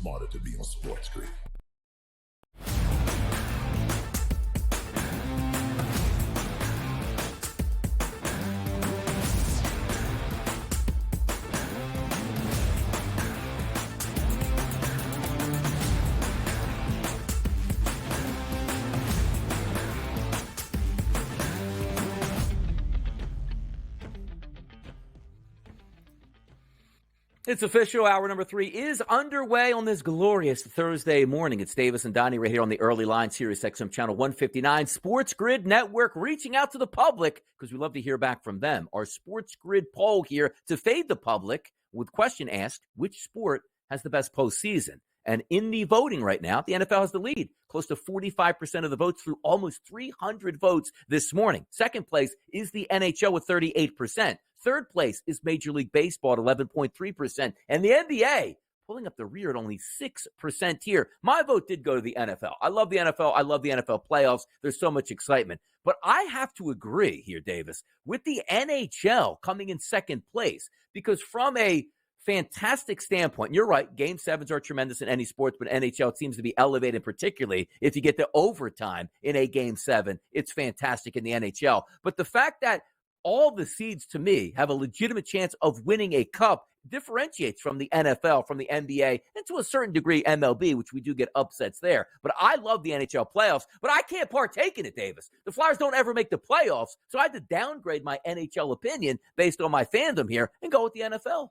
smarter to be on SportsGrid. It's official. Hour number 3 is underway on this glorious Thursday morning. It's Davis and Donnie right here on the Early Line, Sirius XM Channel 159, SportsGrid Network, reaching out to the public because we love to hear back from them. Our SportsGrid poll here to fade the public with question asked, which sport has the best postseason? And in the voting right now, the NFL has the lead, close to 45% of the votes through almost 300 votes this morning. Second place is the NHL with 38%. Third place is Major League Baseball at 11.3%. And the NBA pulling up the rear at only 6% here. My vote did go to the NFL. I love the NFL. I love the NFL playoffs. There's so much excitement. But I have to agree here, Davis, with the NHL coming in second place because from a fantastic standpoint. You're right. Game 7s are tremendous in any sports, but NHL seems to be elevated, particularly if you get to overtime in a Game 7. It's fantastic in the NHL. But the fact that all the seeds, to me, have a legitimate chance of winning a cup differentiates from the NFL, from the NBA, and to a certain degree MLB, which we do get upsets there. But I love the NHL playoffs, but I can't partake in it, Davis. The Flyers don't ever make the playoffs, so I had to downgrade my NHL opinion based on my fandom here and go with the NFL.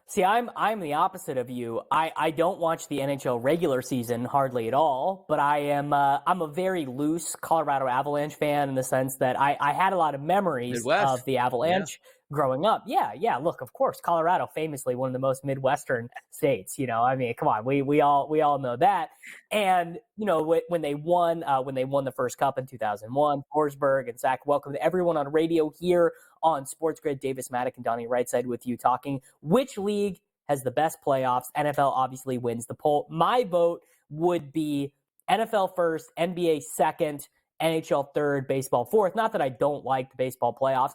See, I'm the opposite of you. I don't watch the NHL regular season hardly at all, but I'm a very loose Colorado Avalanche fan in the sense that I had a lot of memories Midwest. Of the Avalanche growing up. Yeah. Look, of course, Colorado famously one of the most Midwestern states. You know, I mean, come on, we all know that. And you know, when they won the first cup in 2001, Forsberg and Zach, welcome to everyone on radio here on SportsGrid. Davis Maddock and Donnie Rightside with you talking which league has the best playoffs. NFL obviously wins the poll. My vote would be NFL first, NBA second, NHL third, baseball fourth. Not that I don't like the baseball playoffs.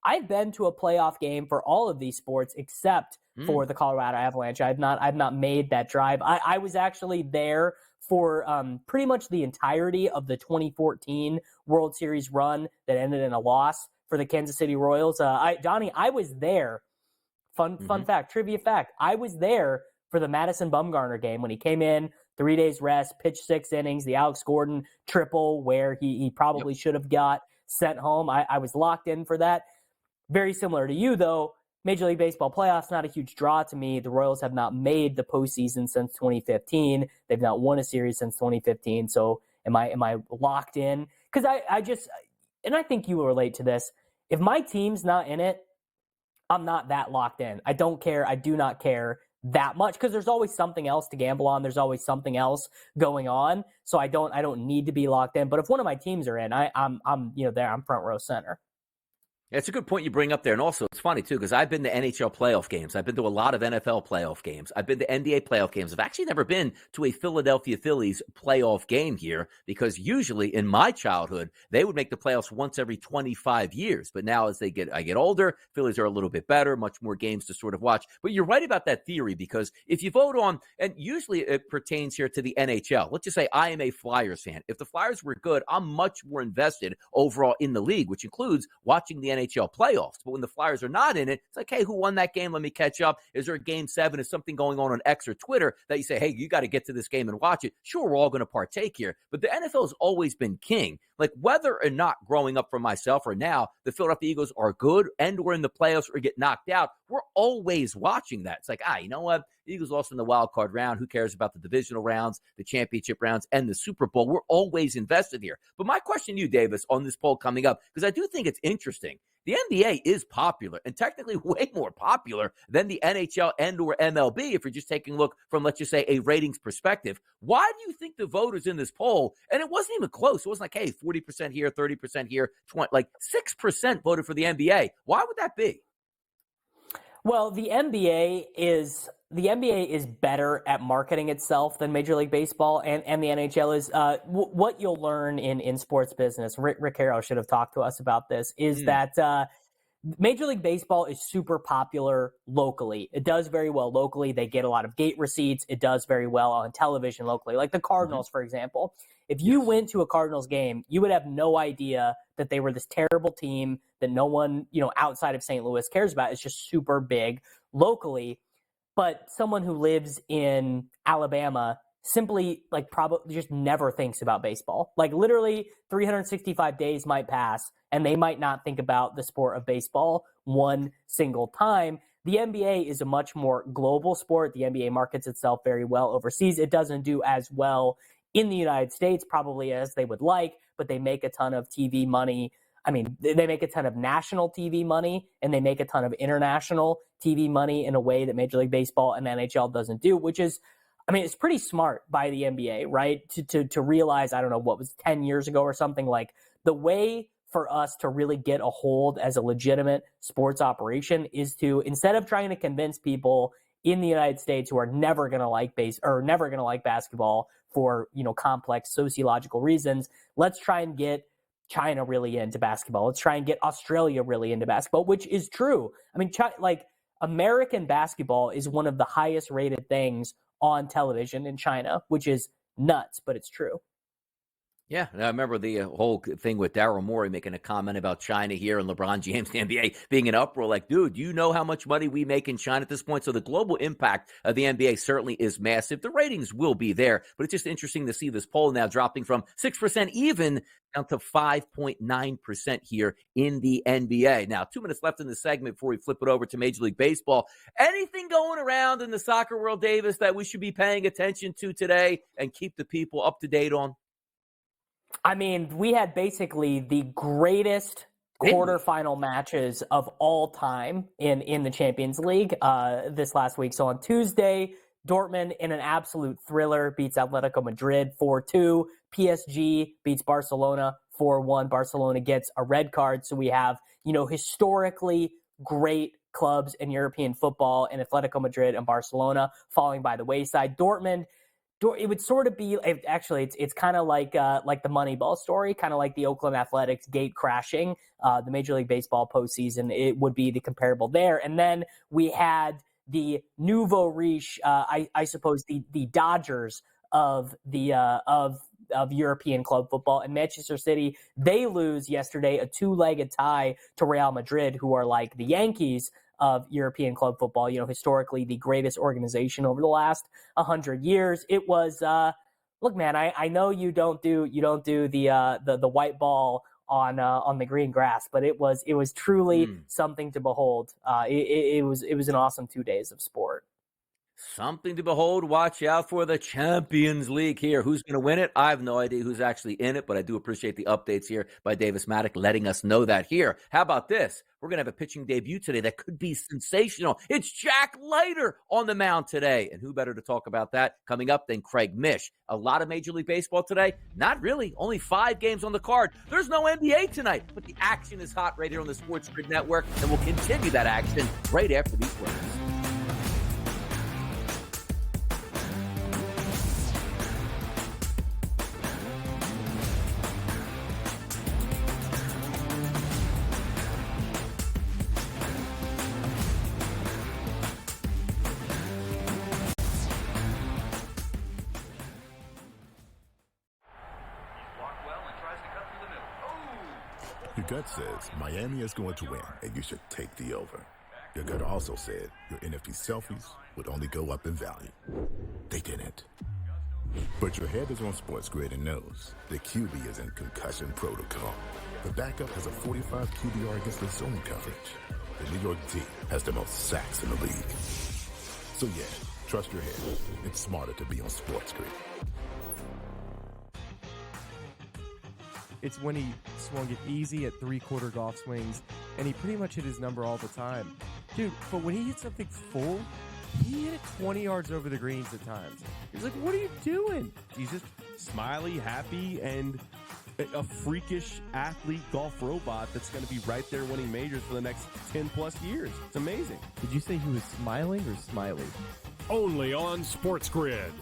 I've been to a playoff game for all of these sports except for the Colorado Avalanche. I've not made that drive. I was actually there for pretty much the entirety of the 2014 World Series run that ended in a loss for the Kansas City Royals. Donnie, I was there. Fun fact, trivia fact. I was there for the Madison Bumgarner game when he came in, 3 days rest, pitched 6 innings, the Alex Gordon triple where he probably should have got sent home. I was locked in for that. Very similar to you, though. Major League Baseball playoffs, not a huge draw to me. The Royals have not made the postseason since 2015. They've not won a series since 2015. So am I locked in? Because I just, and I think you will relate to this. If my team's not in it, I'm not that locked in. I don't care. I do not care that much because there's always something else to gamble on. There's always something else going on. So I don't need to be locked in. But if one of my teams are in, I'm there. I'm front row center. It's a good point you bring up there. And also, it's funny, too, because I've been to NHL playoff games. I've been to a lot of NFL playoff games. I've been to NBA playoff games. I've actually never been to a Philadelphia Phillies playoff game here because usually in my childhood, they would make the playoffs once every 25 years. But now as I get older, Phillies are a little bit better, much more games to sort of watch. But you're right about that theory because if you vote on, and usually it pertains here to the NHL. Let's just say I am a Flyers fan. If the Flyers were good, I'm much more invested overall in the league, which includes watching the NHL playoffs. But when the Flyers are not in it, it's like, hey, who won that game? Let me catch up. Is there a Game 7? Is something going on X or Twitter that you say, hey, you got to get to this game and watch it? Sure, we're all going to partake here. But the NFL has always been king. Like whether or not growing up for myself or now, the Philadelphia Eagles are good and we're in the playoffs or get knocked out, we're always watching that. It's like, you know what? The Eagles lost in the wild card round. Who cares about the divisional rounds, the championship rounds, and the Super Bowl? We're always invested here. But my question to you, Davis, on this poll coming up, because I do think it's interesting. The NBA is popular and technically way more popular than the NHL and or MLB if you're just taking a look from, let's just say, a ratings perspective. Why do you think the voters in this poll, and it wasn't even close, it wasn't like, hey, 40% here, 30% here, 20, like 6% voted for the NBA. Why would that be? Well, the NBA is better at marketing itself than Major League Baseball and the NHL is. What you'll learn in sports business, Rick Harrow should have talked to us about this, is that Major League Baseball is super popular locally. It does very well locally. They get a lot of gate receipts. It does very well on television locally. Like the Cardinals, for example. If you went to a Cardinals game, you would have no idea that they were this terrible team that no one, outside of St. Louis cares about. It's just super big locally. But someone who lives in Alabama simply probably just never thinks about baseball. Like literally 365 days might pass and they might not think about the sport of baseball one single time. The NBA is a much more global sport. The NBA markets itself very well overseas. It doesn't do as well in the United States probably as they would like, but they make a ton of TV money. I mean, they make a ton of national TV money and they make a ton of international TV money in a way that Major League Baseball and the NHL doesn't do, which is, it's pretty smart by the NBA, right? To realize, I don't know, what was 10 years ago or something, like the way for us to really get a hold as a legitimate sports operation is to, instead of trying to convince people in the United States who are never going to like never going to like basketball for, complex sociological reasons, let's try and get China really into basketball. Let's try and get Australia really into basketball, which is true. American basketball is one of the highest rated things on television in China, which is nuts, but it's true. Yeah, I remember the whole thing with Daryl Morey making a comment about China here and LeBron James, the NBA, being in uproar. Like, dude, you know how much money we make in China at this point? So the global impact of the NBA certainly is massive. The ratings will be there, but it's just interesting to see this poll now dropping from 6% even down to 5.9% here in the NBA. Now, 2 minutes left in the segment before we flip it over to Major League Baseball. Anything going around in the soccer world, Davis, that we should be paying attention to today and keep the people up to date on? We had basically the greatest quarterfinal matches of all time in the Champions League this last week. So on Tuesday, Dortmund, in an absolute thriller, beats Atletico Madrid 4-2. PSG beats Barcelona 4-1. Barcelona gets a red card. So we have, historically great clubs in European football, and Atletico Madrid and Barcelona falling by the wayside. Dortmund, it would sort of be, actually, it's kind of like the Moneyball story, kind of like the Oakland Athletics gate crashing, the Major League Baseball postseason. It would be the comparable there. And then we had the nouveau riche, I suppose, the Dodgers of the of European club football. And Manchester City, they lose yesterday a 2-legged tie to Real Madrid, who are like the Yankees of European club football, historically the greatest organization over the last 100 years. It was, look, man, I know you don't do the white ball on the green grass, but it was truly something to behold. It was an awesome 2 days of sport. Something to behold. Watch out for the Champions League here. Who's going to win it? I have no idea who's actually in it, but I do appreciate the updates here by Davis Maddock letting us know that here. How about this? We're going to have a pitching debut today that could be sensational. It's Jack Leiter on the mound today. And who better to talk about that coming up than Craig Mish? A lot of Major League Baseball today? Not really. Only 5 games on the card. There's no NBA tonight, but the action is hot right here on the SportsGrid Network, and we'll continue that action right after these words. Your gut says Miami is going to win, and you should take the over. Your gut also said your NFT selfies would only go up in value. They didn't. But your head is on SportsGrid and knows the QB is in concussion protocol. The backup has a 45 QBR against the zone coverage. The New York D has the most sacks in the league. So yeah, trust your head. It's smarter to be on SportsGrid. It's when he swung it easy at 3/4 golf swings, and he pretty much hit his number all the time. Dude, but when he hit something full, he hit it 20 yards over the greens at times. He's like, what are you doing? He's just smiley, happy, and a freakish athlete golf robot that's going to be right there winning majors for the next 10-plus years. It's amazing. Did you say he was smiling or smiley? Only on SportsGrid.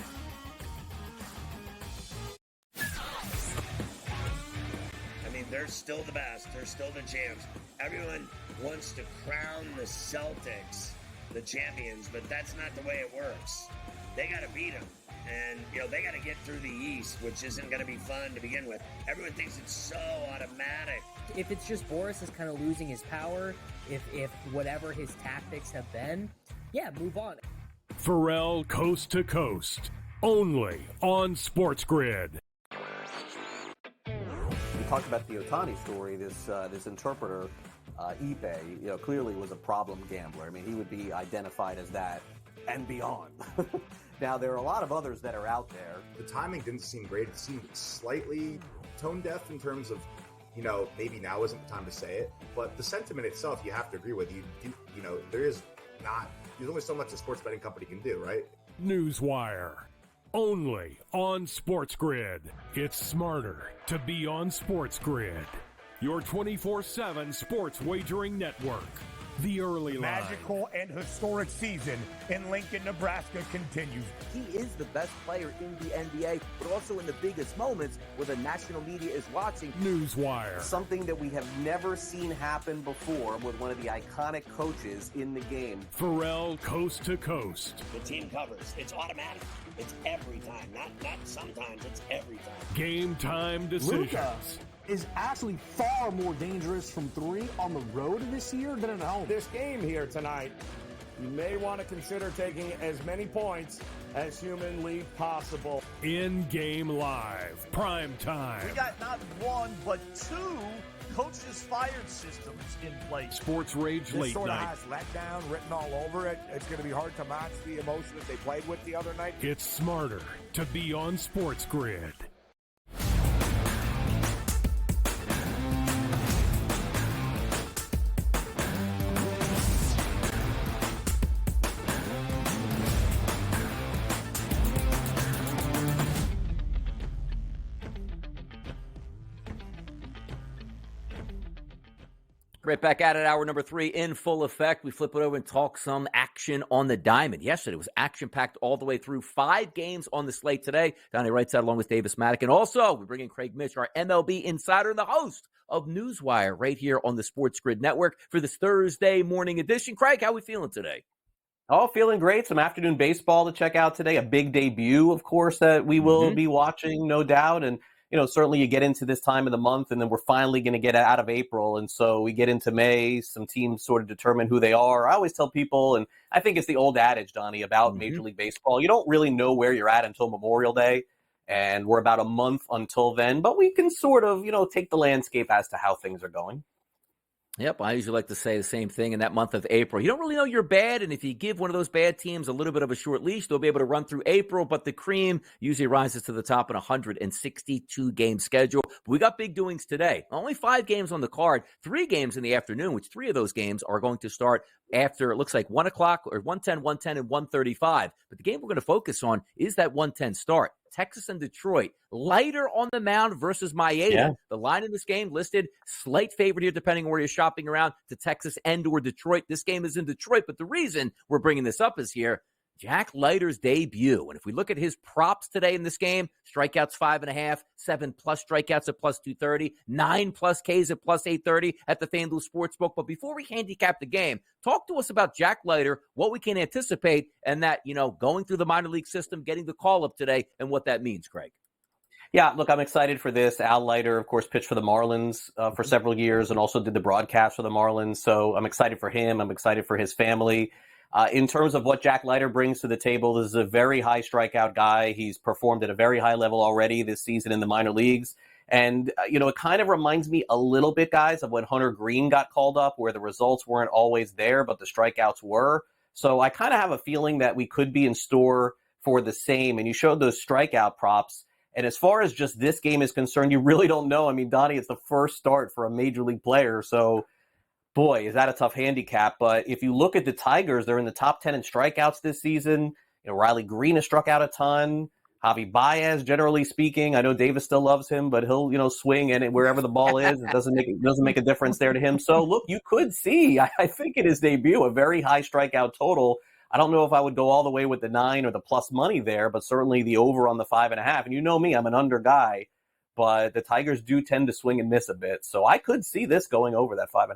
they're still the best. They're still the champs. Everyone wants to crown the Celtics the champions, but that's not the way it works. They got to beat them. And, they got to get through the East, which isn't going to be fun to begin with. Everyone thinks it's so automatic. If it's just Boris is kind of losing his power, if whatever his tactics have been, move on. Pharrell Coast to Coast, only on SportsGrid. We talked about the Ohtani story. This interpreter, Ipe, clearly was a problem gambler. I mean, he would be identified as that and beyond. Now, there are a lot of others that are out there. The timing didn't seem great. It seemed slightly tone deaf in terms of, maybe now isn't the time to say it. But the sentiment itself, you have to agree with. There's only so much a sports betting company can do, right? Newswire, only on SportsGrid. It's smarter to be on SportsGrid. Your 24/7 sports wagering network. The early line. Magical and historic season in Lincoln, Nebraska continues. He is the best player in the NBA, but also in the biggest moments where the national media is watching. Newswire. Something that we have never seen happen before with one of the iconic coaches in the game. Pharrell Coast to Coast. The team covers. It's automatic. It's every time. Not sometimes. It's every time. Game time decisions. Luka is actually far more dangerous from three on the road this year than at home. This game here tonight, you may want to consider taking as many points as humanly possible. In-game live, prime time. We got not one, but two coaches fired systems in place. Sports Rage Late This sort of Night. has letdown written all over it. It's going to be hard to match the emotion that they played with the other night. It's smarter to be on SportsGrid. Right back at it, hour number 3 in full effect. We flip it over and talk some action on the diamond. Yesterday was action-packed all the way through. 5 games on the slate today. Donnie right side along with Davis Maddock. And also, we bring in Craig Mish, our MLB insider, the host of Newswire, right here on the SportsGrid Network for this Thursday morning edition. Craig, how are we feeling today? Oh, feeling great. Some afternoon baseball to check out today. A big debut, of course, that we will be watching, no doubt. And certainly you get into this time of the month, and then we're finally going to get out of April. And so we get into May. Some teams sort of determine who they are. I always tell people, and I think it's the old adage, Donnie, about Major League Baseball. You don't really know where you're at until Memorial Day, and we're about a month until then. But we can sort of, take the landscape as to how things are going. Yep, I usually like to say the same thing in that month of April. You don't really know you're bad, and if you give one of those bad teams a little bit of a short leash, they'll be able to run through April, but the cream usually rises to the top in a 162-game schedule. But we got big doings today. Only 5 games on the card, 3 games in the afternoon, which 3 of those games are going to start after, it looks like 1 o'clock, or 1:10, 1:10, and 1:35. But the game we're going to focus on is that 1:10 start. Texas and Detroit, lighter on the mound versus Miami. Yeah. The line in this game listed slight favorite here, depending on where you're shopping around, to Texas and or Detroit. This game is in Detroit, but the reason we're bringing this up is here, Jack Leiter's debut. And if we look at his props today in this game, strikeouts 5.5, 7+ strikeouts at +230, 9+ Ks at +830 at the FanDuel Sportsbook. But before we handicap the game, talk to us about Jack Leiter, what we can anticipate, and that, going through the minor league system, getting the call up today, and what that means, Craig. Yeah, look, I'm excited for this. Al Leiter, of course, pitched for the Marlins for several years and also did the broadcast for the Marlins. So I'm excited for him. I'm excited for his family. In terms of what Jack Leiter brings to the table, this is a very high strikeout guy. He's performed at a very high level already this season in the minor leagues. And, it kind of reminds me a little bit, guys, of when Hunter Green got called up, where the results weren't always there, but the strikeouts were. So I kind of have a feeling that we could be in store for the same. And you showed those strikeout props. And as far as just this game is concerned, you really don't know. I mean, Donnie, it's the first start for a major league player. So, boy, is that a tough handicap. But if you look at the Tigers, they're in the top 10 in strikeouts this season. Riley Green has struck out a ton. Javi Baez, generally speaking, I know Davis still loves him, but he'll swing and wherever the ball is, it doesn't make a difference there to him. So look, you could see, I think in his debut, a very high strikeout total. I don't know if I would go all the way with the 9 or the plus money there, but certainly the over on the 5.5. And you know me, I'm an under guy. but the Tigers do tend to swing and miss a bit. So I could see this going over that 5.5.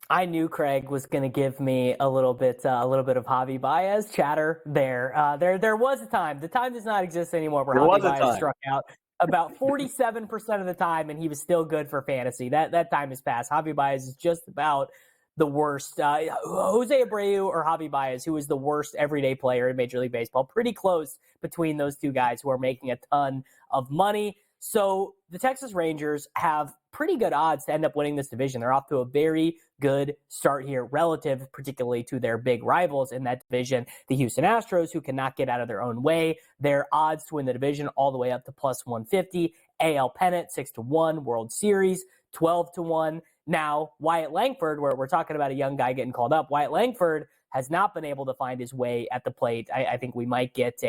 I knew Craig was going to give me a little bit of Javi Baez chatter there. There was a time. The time does not exist anymore where Javi Baez struck out about 47% of the time, and he was still good for fantasy. That time has passed. Javi Baez is just about the worst. Jose Abreu or Javi Baez, who is the worst everyday player in Major League Baseball. Pretty close between those two guys who are making a ton of money. So the Texas Rangers have pretty good odds to end up winning this division. They're off to a very good start here relative, particularly to their big rivals in that division, the Houston Astros, who cannot get out of their own way. Their odds to win the division all the way up to plus 150. AL pennant, 6-1. World Series, 12-1. Now, Wyatt Langford, where we're talking about a young guy getting called up, Wyatt Langford has not been able to find his way at the plate. I think we might get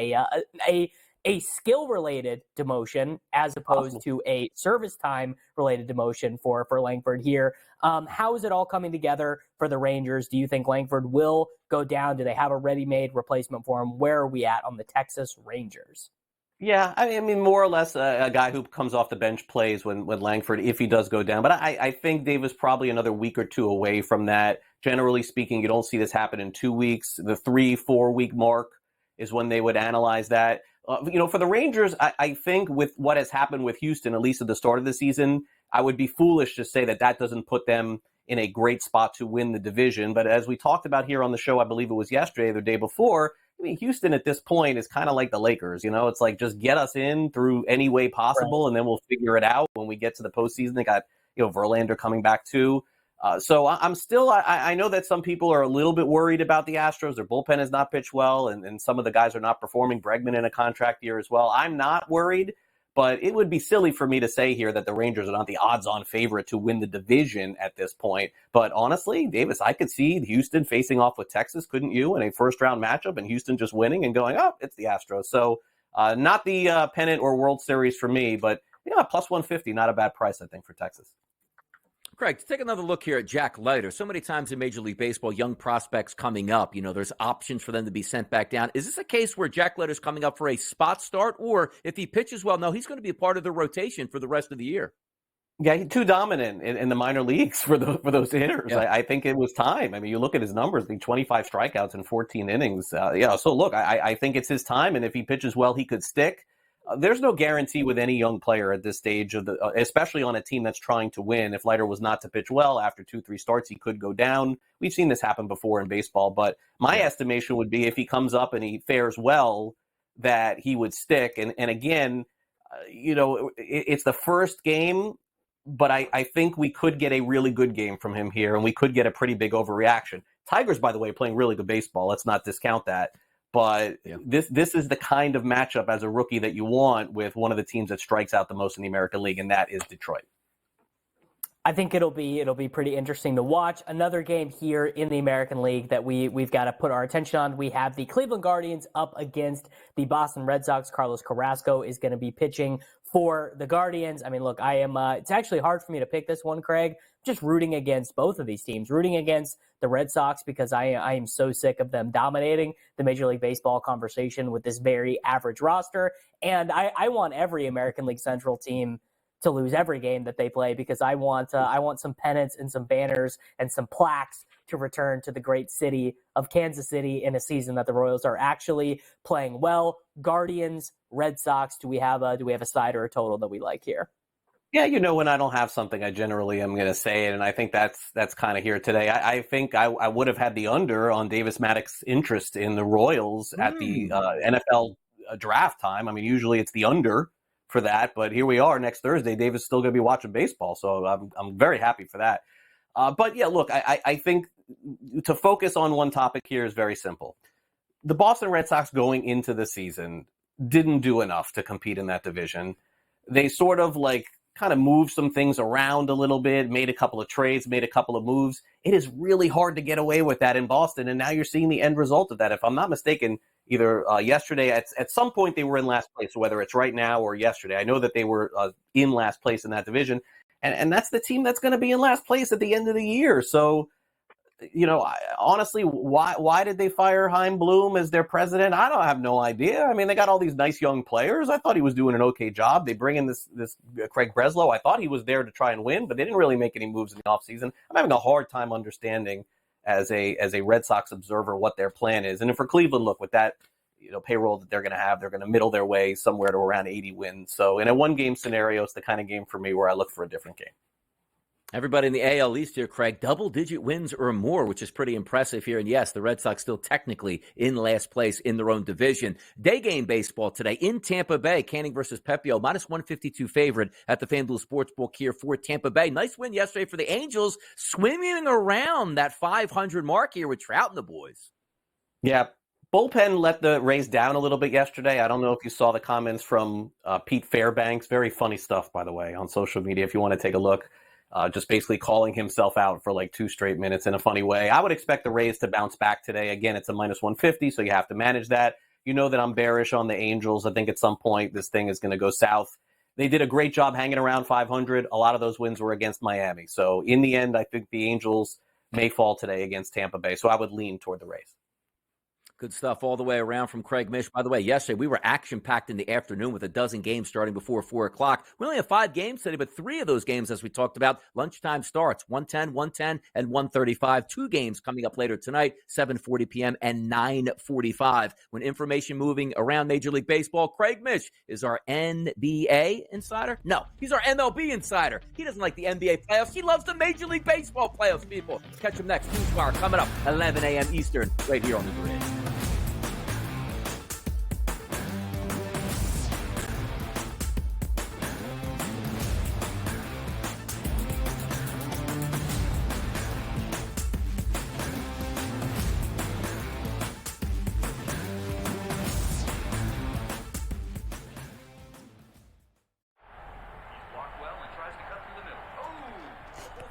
a skill-related demotion as opposed to a service time-related demotion for Langford here. How is it all coming together for the Rangers? Do you think Langford will go down? Do they have a ready-made replacement for him? Where are we at on the Texas Rangers? Yeah, I mean, more or less a guy who comes off the bench plays when Langford, if he does go down. But I think Dave is probably another week or two away from that. Generally speaking, you don't see this happen in 2 weeks. The 3-4 week mark is when they would analyze that. For the Rangers, I think with what has happened with Houston, at least at the start of the season, I would be foolish to say that doesn't put them in a great spot to win the division. But as we talked about here on the show, I believe it was yesterday or the day before, I mean, Houston at this point is kind of like the Lakers. It's like just get us in through any way possible, right, and then we'll figure it out when we get to the postseason. They got Verlander coming back too. So I'm still, I know that some people are a little bit worried about the Astros. Their bullpen has not pitched well, and some of the guys are not performing. Bregman in a contract year as well. I'm not worried, but it would be silly for me to say here that the Rangers are not the odds-on favorite to win the division at this point. But honestly, Davis, I could see Houston facing off with Texas, couldn't you, in a first-round matchup, and Houston just winning and going, oh, it's the Astros. So not the pennant or World Series for me, but plus 150, not a bad price, I think, for Texas. Greg, to take another look here at Jack Leiter. So many times in Major League Baseball, young prospects coming up, there's options for them to be sent back down. Is this a case where Jack Leiter's coming up for a spot start? Or if he pitches well, no, he's going to be a part of the rotation for the rest of the year? Yeah, he's too dominant in the minor leagues for those hitters. Yeah. I think it was time. I mean, you look at his numbers, 25 strikeouts in 14 innings. So look, I think it's his time. And if he pitches well, he could stick. There's no guarantee with any young player at this stage especially on a team that's trying to win. If Leiter was not to pitch well after 2-3 starts, he could go down. We've seen this happen before in baseball, but my estimation would be if he comes up and he fares well, that he would stick. And again, it's the first game, but I think we could get a really good game from him here, and we could get a pretty big overreaction. Tigers, by the way, playing really good baseball. Let's not discount that. But this is the kind of matchup as a rookie that you want with one of the teams that strikes out the most in the American League, and that is Detroit. I think it'll be pretty interesting to watch. Another game here in the American League that we've got to put our attention on. We have the Cleveland Guardians up against the Boston Red Sox. Carlos Carrasco is going to be pitching for the Guardians. I mean, look, it's actually hard for me to pick this one, Craig. Just rooting against both of these teams, rooting against the Red Sox because I am so sick of them dominating the Major League Baseball conversation with this very average roster. And I want every American League Central team to lose every game that they play because I want some pennants and some banners and some plaques to return to the great city of Kansas City in a season that the Royals are actually playing well. Guardians, Red Sox, do we have a side or a total that we like here? Yeah, when I don't have something, I generally am going to say it, and I think that's kind of here today. I think I would have had the under on Davis Maddox's interest in the Royals at the NFL draft time. I mean, usually it's the under for that, but here we are next Thursday. Davis is still going to be watching baseball, so I'm very happy for that. But yeah, look, I think to focus on one topic here is very simple. The Boston Red Sox going into the season didn't do enough to compete in that division. They sort of kind of moved some things around a little bit, made a couple of trades, made a couple of moves. It is really hard to get away with that in Boston, and now you're seeing the end result of that. If I'm not mistaken, either yesterday, at some point they were in last place, whether it's right now or yesterday. I know that they were in last place in that division, and that's the team that's going to be in last place at the end of the year. So Honestly, why did they fire Chaim Bloom as their president? I don't have no idea. I mean, they got all these nice young players. I thought he was doing an okay job. They bring in this Craig Breslow. I thought he was there to try and win, but they didn't really make any moves in the offseason. I'm having a hard time understanding as a Red Sox observer what their plan is. And for Cleveland, look, with that payroll that they're going to have, they're going to middle their way somewhere to around 80 wins. So in a one-game scenario, it's the kind of game for me where I look for a different game. Everybody in the AL East here, Craig, double-digit wins or more, which is pretty impressive here. And yes, the Red Sox still technically in last place in their own division. Day game baseball today in Tampa Bay. Canning versus Pepio, minus 152 favorite at the FanDuel Sportsbook here for Tampa Bay. Nice win yesterday for the Angels, swimming around that 500 mark here with Trout and the boys. Yeah, bullpen let the Rays down a little bit yesterday. I don't know if you saw the comments from Pete Fairbanks. Very funny stuff, by the way, on social media if you want to take a look. Just basically calling himself out for like 2 straight minutes in a funny way. I would expect the Rays to bounce back today. Again, it's a minus 150, so you have to manage that. You know that I'm bearish on the Angels. I think at some point this thing is going to go south. They did a great job hanging around 500. A lot of those wins were against Miami. So in the end, I think the Angels may fall today against Tampa Bay. So I would lean toward the Rays. Good stuff all the way around from Craig Mish. By the way, yesterday we were action-packed in the afternoon with a dozen games starting before 4 o'clock. We only have 5 games today, but 3 of those games, as we talked about, lunchtime starts, 1:10, 1:10, and 1:35. 2 games coming up later tonight, 7:40 p.m. and 9:45. When information moving around Major League Baseball, Craig Mish is our NBA insider. No, he's our MLB insider. He doesn't like the NBA playoffs. He loves the Major League Baseball playoffs, people. Catch him next. Newswire coming up 11 a.m. Eastern, right here on the Grid.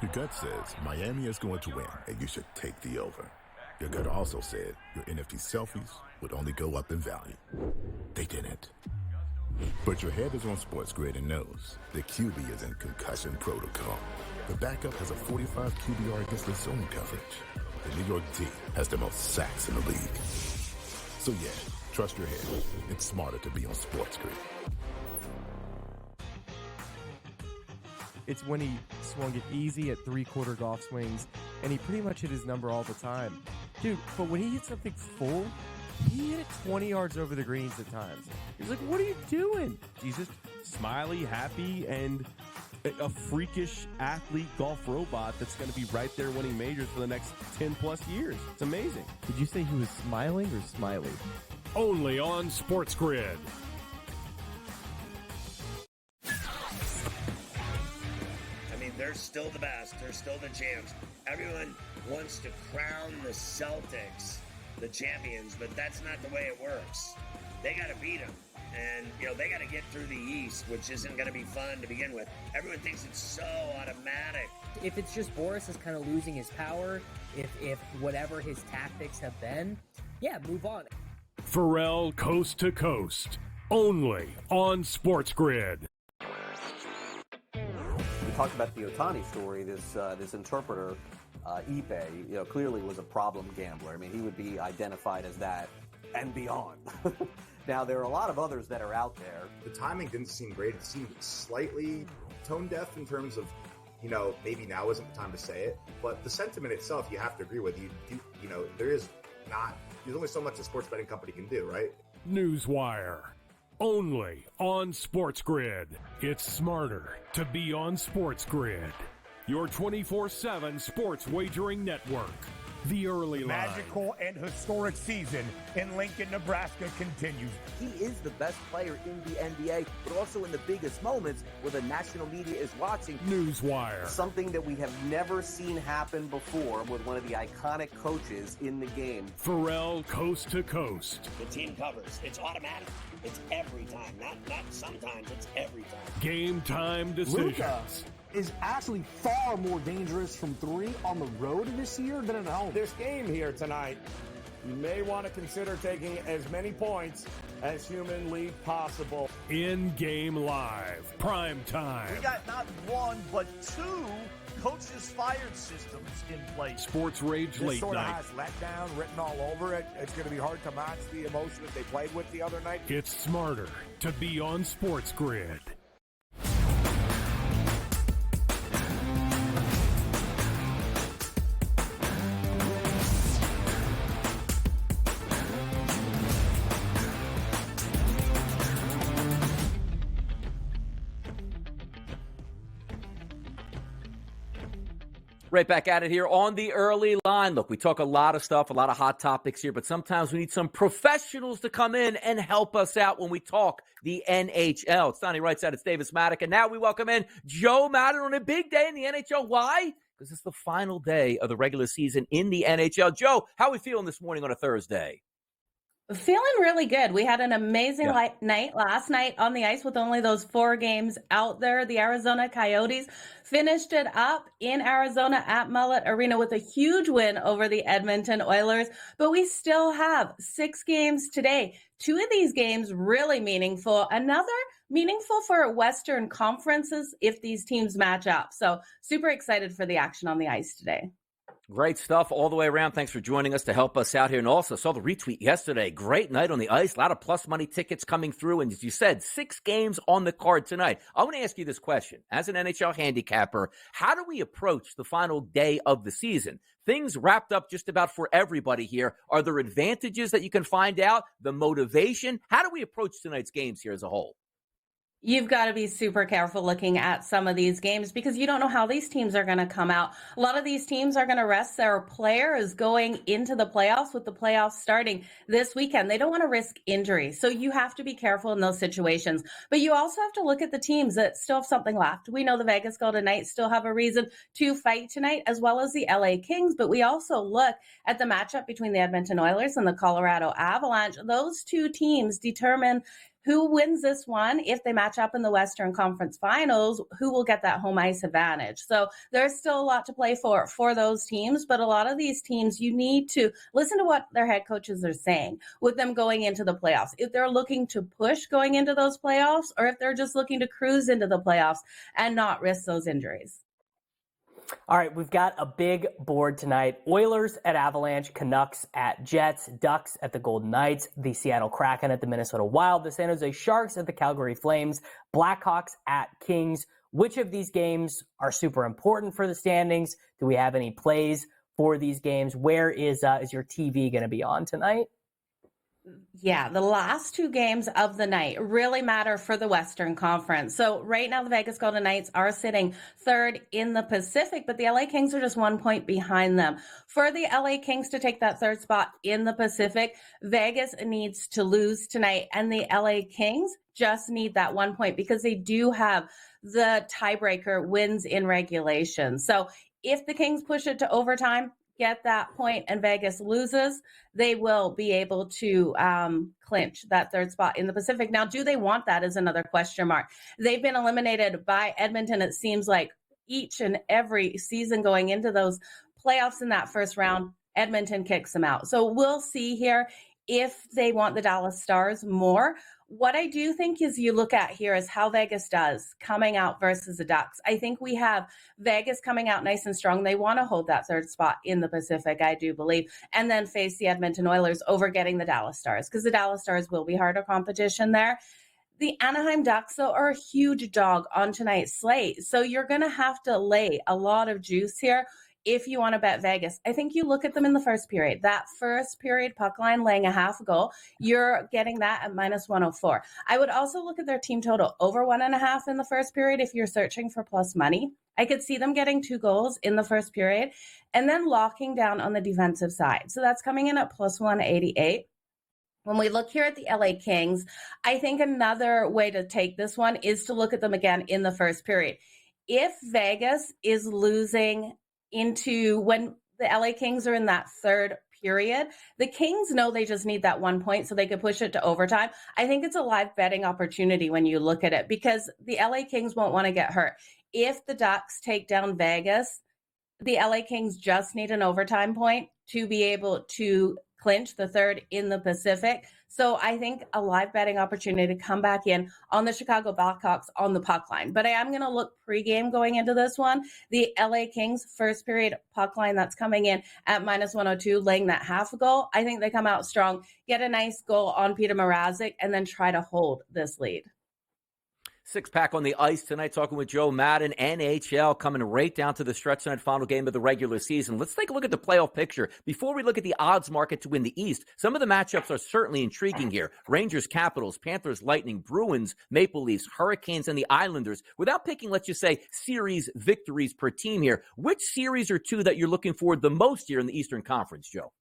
Your gut says Miami is going to win, and you should take the over. Your gut also said your NFT selfies would only go up in value. They didn't. But your head is on SportsGrid and knows the QB is in concussion protocol. The backup has a 45 QBR against the zone coverage. The New York D has the most sacks in the league. So yeah, trust your head. It's smarter to be on SportsGrid. It's when he swung it easy at 3-quarter golf swings, and he pretty much hit his number all the time. Dude, but when he hit something full, he hit it 20 yards over the greens at times. He's like, what are you doing? He's just smiley, happy, and a freakish athlete golf robot that's going to be right there winning majors for the next 10-plus years. It's amazing. Did you say he was smiling or smiley? Only on SportsGrid. They're still the best. They're still the champs. Everyone wants to crown the Celtics the champions, but that's not the way it works. They got to beat them. And, they got to get through the East, which isn't going to be fun to begin with. Everyone thinks it's so automatic. If it's just Boris is kind of losing his power, if whatever his tactics have been, yeah, move on. Pharrell Coast to Coast. Only on SportsGrid. We talked about the Ohtani story. This interpreter, Ipe, clearly was a problem gambler. I mean, he would be identified as that and beyond. Now, there are a lot of others that are out there. The timing didn't seem great. It seemed slightly tone deaf in terms of, maybe now isn't the time to say it. But the sentiment itself, you have to agree with. There's only so much a sports betting company can do, right? Newswire. Only on SportsGrid. It's smarter to be on SportsGrid. Your 24/7 sports wagering network. The early line. Magical and historic season in Lincoln, Nebraska continues. He is the best player in the NBA, but also in the biggest moments where the national media is watching. Newswire. Something that we have never seen happen before with one of the iconic coaches in the game. Pharrell Coast to Coast. The team covers. It's automatic. It's every time. Not sometimes. It's every time. Game time decisions. Luka is actually far more dangerous from 3 on the road this year than at home. This game here tonight, you may want to consider taking as many points as humanly possible. In-game live. Prime time. We got not 1, but 2 coaches fired systems in place. Sports Rage This Late sort of Night. has letdown written all over it. It's going to be hard to match the emotion that they played with the other night. It's smarter to be on Sports Grid. Right back at it here on the early line. Look, we talk a lot of stuff, a lot of hot topics here, but sometimes we need some professionals to come in and help us out when we talk the NHL. It's Donnie right side, it's Davis Maddock, and now we welcome in Joe Madden on a big day in the NHL. Why? Because it's the final day of the regular season in the NHL. Joe, how are we feeling this morning on a Thursday? Feeling really good. We had an amazing night last night on the ice with only those 4 games out there. The Arizona Coyotes finished it up in Arizona at Mullet Arena with a huge win over the Edmonton Oilers. But we still have 6 games today. 2 of these games really meaningful. Another meaningful for Western conferences if these teams match up. So super excited for the action on the ice today. Great stuff all the way around. Thanks for joining us to help us out here. And also saw the retweet yesterday. Great night on the ice. A lot of plus money tickets coming through. And as you said, 6 games on the card tonight. I want to ask you this question. As an NHL handicapper, how do we approach the final day of the season? Things wrapped up just about for everybody here. Are there advantages that you can find out? The motivation? How do we approach tonight's games here as a whole? You've got to be super careful looking at some of these games because you don't know how these teams are going to come out. A lot of these teams are going to rest their players going into the playoffs with the playoffs starting this weekend. They don't want to risk injury. So you have to be careful in those situations. But you also have to look at the teams that still have something left. We know the Vegas Golden Knights still have a reason to fight tonight, as well as the LA Kings. But we also look at the matchup between the Edmonton Oilers and the Colorado Avalanche. Those 2 teams determine who wins this one. If they match up in the Western Conference Finals, who will get that home ice advantage? So there's still a lot to play for those teams, but a lot of these teams, you need to listen to what their head coaches are saying with them going into the playoffs. If they're looking to push going into those playoffs, or if they're just looking to cruise into the playoffs and not risk those injuries. All right, we've got a big board tonight. Oilers at Avalanche, Canucks at Jets, Ducks at the Golden Knights, the Seattle Kraken at the Minnesota Wild, the San Jose Sharks at the Calgary Flames, Blackhawks at Kings. Which of these games are super important for the standings? Do we have any plays for these games? Where is your TV going to be on tonight? Yeah, the last 2 games of the night really matter for the Western Conference. So right now, the Vegas Golden Knights are sitting 3rd in the Pacific, but the LA Kings are just 1 point behind them. For the LA Kings to take that 3rd spot in the Pacific, Vegas needs to lose tonight, and the LA Kings just need that 1 point because they do have the tiebreaker wins in regulation. So if the Kings push it to overtime, get that point, and Vegas loses, they will be able to clinch that 3rd spot in the Pacific. Now, do they want that is another question mark. They've been eliminated by Edmonton, it seems like, each and every season going into those playoffs in that first round. Edmonton kicks them out. So we'll see here if they want the Dallas Stars more. What I do think is you look at here is how Vegas does coming out versus the Ducks. I think we have Vegas coming out nice and strong. They want to hold that 3rd spot in the Pacific, I do believe, and then face the Edmonton Oilers over getting the Dallas Stars because the Dallas Stars will be harder competition there. The Anaheim Ducks, though, are a huge dog on tonight's slate. So you're going to have to lay a lot of juice here if you want to bet Vegas. I think you look at them in the first period. That first period puck line laying a half goal, you're getting that at -104. I would also look at their team total over 1.5 in the first period if you're searching for plus money. I could see them getting 2 goals in the first period and then locking down on the defensive side. So that's coming in at +188. When we look here at the LA Kings, I think another way to take this one is to look at them again in the first period. If Vegas is losing into when the LA Kings are in that 3rd period, the Kings know they just need that 1 point so they could push it to overtime. I think it's a live betting opportunity when you look at it because the LA Kings won't want to get hurt. If the Ducks take down Vegas, the LA Kings just need an overtime point to be able to clinch the 3rd in the Pacific. So I think a live betting opportunity to come back in on the Chicago Blackhawks on the puck line. But I am going to look pregame going into this one. The LA Kings first period puck line that's coming in at -102, laying that half a goal. I think they come out strong, get a nice goal on Peter Mrazek, and then try to hold this lead. Six pack on the ice tonight, talking with Joe Madden. NHL coming right down to the stretch tonight, final game of the regular season. Let's take a look at the playoff picture. Before we look at the odds market to win the East, some of the matchups are certainly intriguing here. Rangers, Capitals, Panthers, Lightning, Bruins, Maple Leafs, Hurricanes, and the Islanders. Without picking, let's just say, series victories per team here, which series or two that you're looking forward the most here in the Eastern Conference, Joe?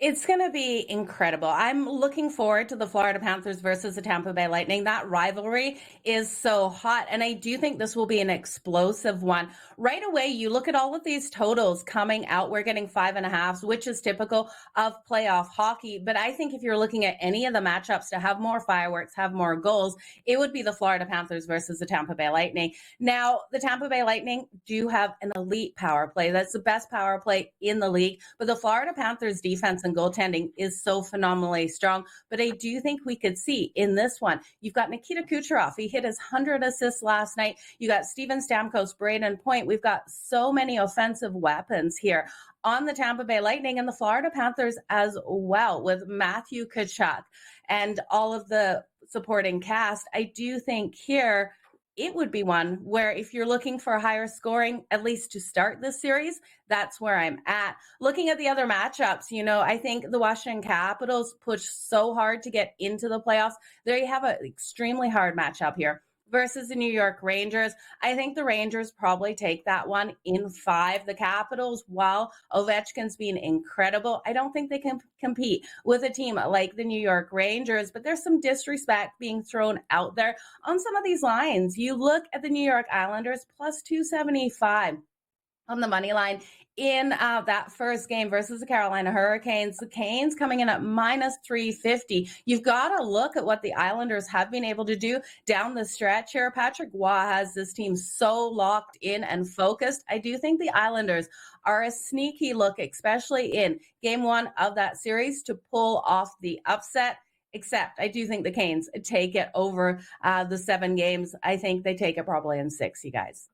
It's going to be incredible. I'm looking forward to the Florida Panthers versus the Tampa Bay Lightning. That rivalry is so hot, and I do think this will be an explosive one. Right away, you look at all of these totals coming out. We're getting 5.5s, which is typical of playoff hockey. But I think if you're looking at any of the matchups to have more fireworks, have more goals, it would be the Florida Panthers versus the Tampa Bay Lightning. Now, the Tampa Bay Lightning do have an elite power play. That's the best power play in the league. But the Florida Panthers defense and goaltending is so phenomenally strong. But I do think we could see in this one, you've got Nikita Kucherov. He hit his 100 assists last night. You got Steven Stamkos, Braden Point. We've got so many offensive weapons here on the Tampa Bay Lightning and the Florida Panthers as well, with Matthew Tkachuk and all of the supporting cast. I do think here it would be one where if you're looking for higher scoring, at least to start this series, that's where I'm at. Looking at the other matchups, I think the Washington Capitals push so hard to get into the playoffs. There you have an extremely hard matchup here versus the New York Rangers. I think the Rangers probably take that one in 5. The Capitals, while Ovechkin's been incredible, I don't think they can compete with a team like the New York Rangers, but there's some disrespect being thrown out there on some of these lines. You look at the New York Islanders plus 275 on the money line in that first game versus the Carolina Hurricanes. The Canes coming in at -350. You've got to look at what the Islanders have been able to do down the stretch here. Patrick Waugh has this team so locked in and focused. I do think the Islanders are a sneaky look, especially in game 1 of that series, to pull off the upset. Except I do think the Canes take it over the 7 games. I think they take it probably in 6, you guys.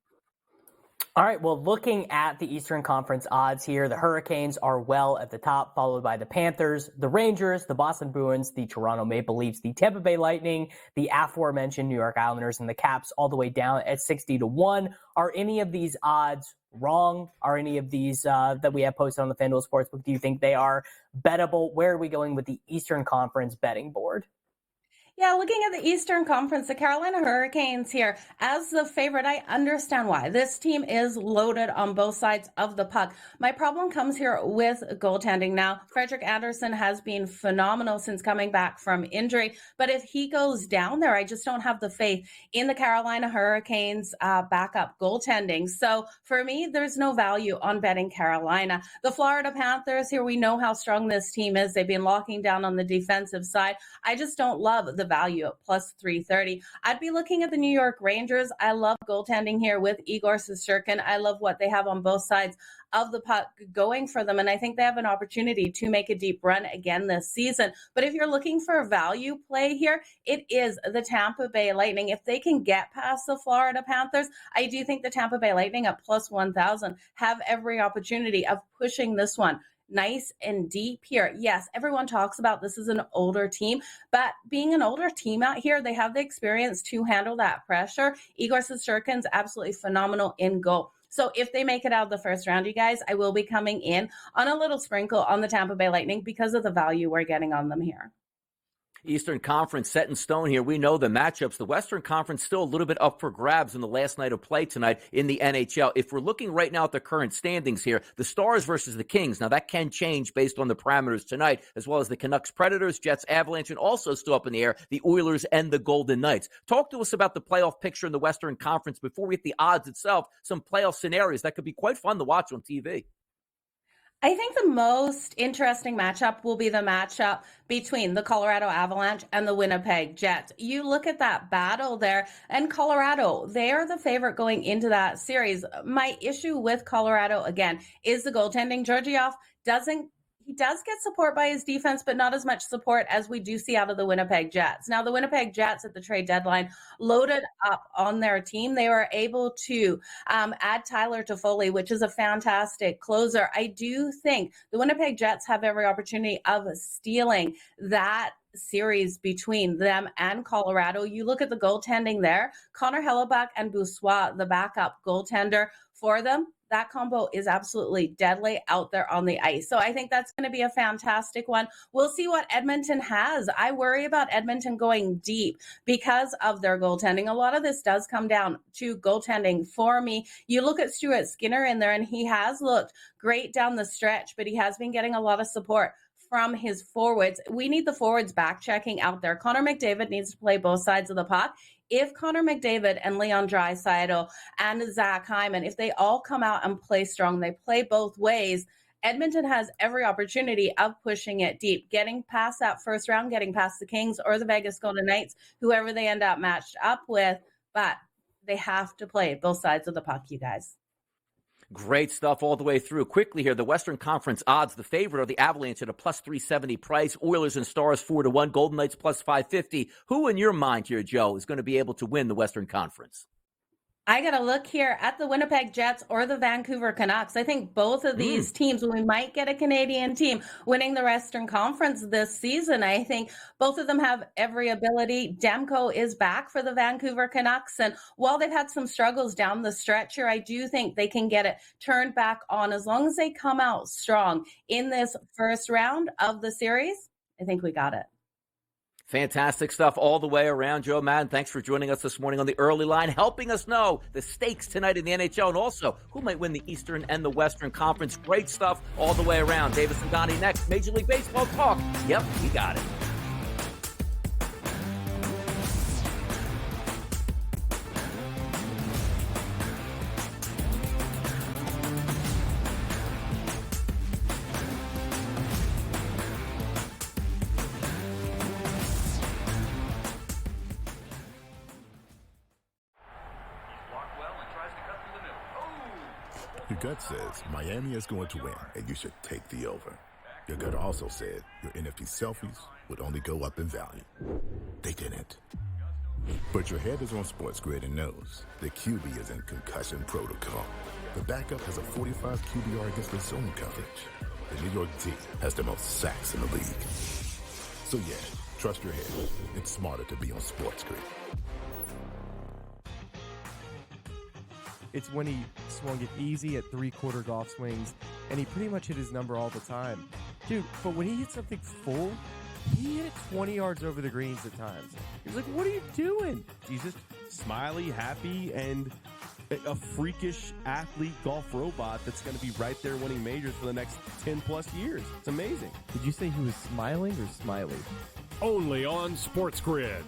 All right, well, looking at the Eastern Conference odds here, the Hurricanes are well at the top, followed by the Panthers, the Rangers, the Boston Bruins, the Toronto Maple Leafs, the Tampa Bay Lightning, the aforementioned New York Islanders, and the Caps all the way down at 60-1. Are any of these odds wrong? Are any of these that we have posted on the FanDuel Sportsbook, do you think they are bettable? Where are we going with the Eastern Conference betting board? Yeah, looking at the Eastern Conference, the Carolina Hurricanes here as the favorite. I understand why. This team is loaded on both sides of the puck. My problem comes here with goaltending. Now, Frederik Andersen has been phenomenal since coming back from injury, but if he goes down there, I just don't have the faith in the Carolina Hurricanes backup goaltending. So for me, there's no value on betting Carolina. The Florida Panthers here, we know how strong this team is. They've been locking down on the defensive side. I just don't love the value at plus 330. I'd be looking at the New York Rangers. I love goaltending here with Igor Shesterkin. I love what they have on both sides of the puck going for them, and I think they have an opportunity to make a deep run again this season. But if you're looking for a value play here, it is the Tampa Bay Lightning. If they can get past the Florida Panthers, I do think the Tampa Bay Lightning at plus 1,000 have every opportunity of pushing this one nice and deep here. Yes, everyone talks about this is an older team, but being an older team out here, they have the experience to handle that pressure. Igor Shesterkin's absolutely phenomenal in goal. So if they make it out of the first round, you guys, I will be coming in on a little sprinkle on the Tampa Bay Lightning because of the value we're getting on them here. Eastern Conference set in stone here. We know the matchups. The Western Conference still a little bit up for grabs in the last night of play tonight in the NHL. If we're looking right now at the current standings here, the Stars versus the Kings. Now, that can change based on the parameters tonight, as well as the Canucks Predators, Jets Avalanche, and also still up in the air, the Oilers and the Golden Knights. Talk to us about the playoff picture in the Western Conference before we hit the odds itself, some playoff scenarios that could be quite fun to watch on TV. I think the most interesting matchup will be the matchup between the Colorado Avalanche and the Winnipeg Jets. You look at that battle there, and Colorado, they are the favorite going into that series. My issue with Colorado, again, is the goaltending. Georgiev he does get support by his defense, but not as much support as we do see out of the Winnipeg Jets. Now, the Winnipeg Jets at the trade deadline loaded up on their team. They were able to add Tyler Toffoli, which is a fantastic closer. I do think the Winnipeg Jets have every opportunity of stealing that series between them and Colorado. You look at the goaltending there, Connor Hellebuck and Boussoit, the backup goaltender for them. That combo is absolutely deadly out there on the ice. So I think that's going to be a fantastic one. We'll see what Edmonton has. I worry about Edmonton going deep because of their goaltending. A lot of this does come down to goaltending for me. You look at Stuart Skinner in there, and he has looked great down the stretch, but he has been getting a lot of support from his forwards. We need the forwards back checking out there. Connor McDavid needs to play both sides of the puck. If Connor McDavid and Leon Draisaitl and Zach Hyman, if they all come out and play strong, they play both ways, Edmonton has every opportunity of pushing it deep, getting past that first round, getting past the Kings or the Vegas Golden Knights, whoever they end up matched up with. But they have to play both sides of the puck, you guys. Great stuff all the way through. Quickly here, the Western Conference odds. The favorite are the Avalanche at a plus 370 price. Oilers and Stars 4-1. Golden Knights plus 550. Who in your mind here, Joe, is going to be able to win the Western Conference? I got to look here at the Winnipeg Jets or the Vancouver Canucks. I think both of these teams, we might get a Canadian team winning the Western Conference this season. I think both of them have every ability. Demko is back for the Vancouver Canucks. And while they've had some struggles down the stretch here, I do think they can get it turned back on as long as they come out strong in this first round of the series. I think we got it. Fantastic stuff all the way around. Joe Madden, thanks for joining us this morning on the early line, helping us know the stakes tonight in the NHL and also who might win the Eastern and the Western Conference. Great stuff all the way around. Davis and Donnie next. Major League Baseball talk. Yep, we got it. Your gut says Miami is going to win, and you should take the over. Your gut also said your NFT selfies would only go up in value. They didn't. But your head is on SportsGrid and knows the QB is in concussion protocol. The backup has a 45 QBR against the zone coverage. The New York team has the most sacks in the league. So yeah, trust your head. It's smarter to be on SportsGrid. It's when he swung it easy at three-quarter golf swings, and he pretty much hit his number all the time. Dude, but when he hit something full, he hit it 20 yards over the greens at times. He was like, what are you doing? He's just smiley, happy, and a freakish athlete golf robot that's going to be right there winning majors for the next 10-plus years. It's amazing. Did you say he was smiling or smiley? Only on SportsGrid.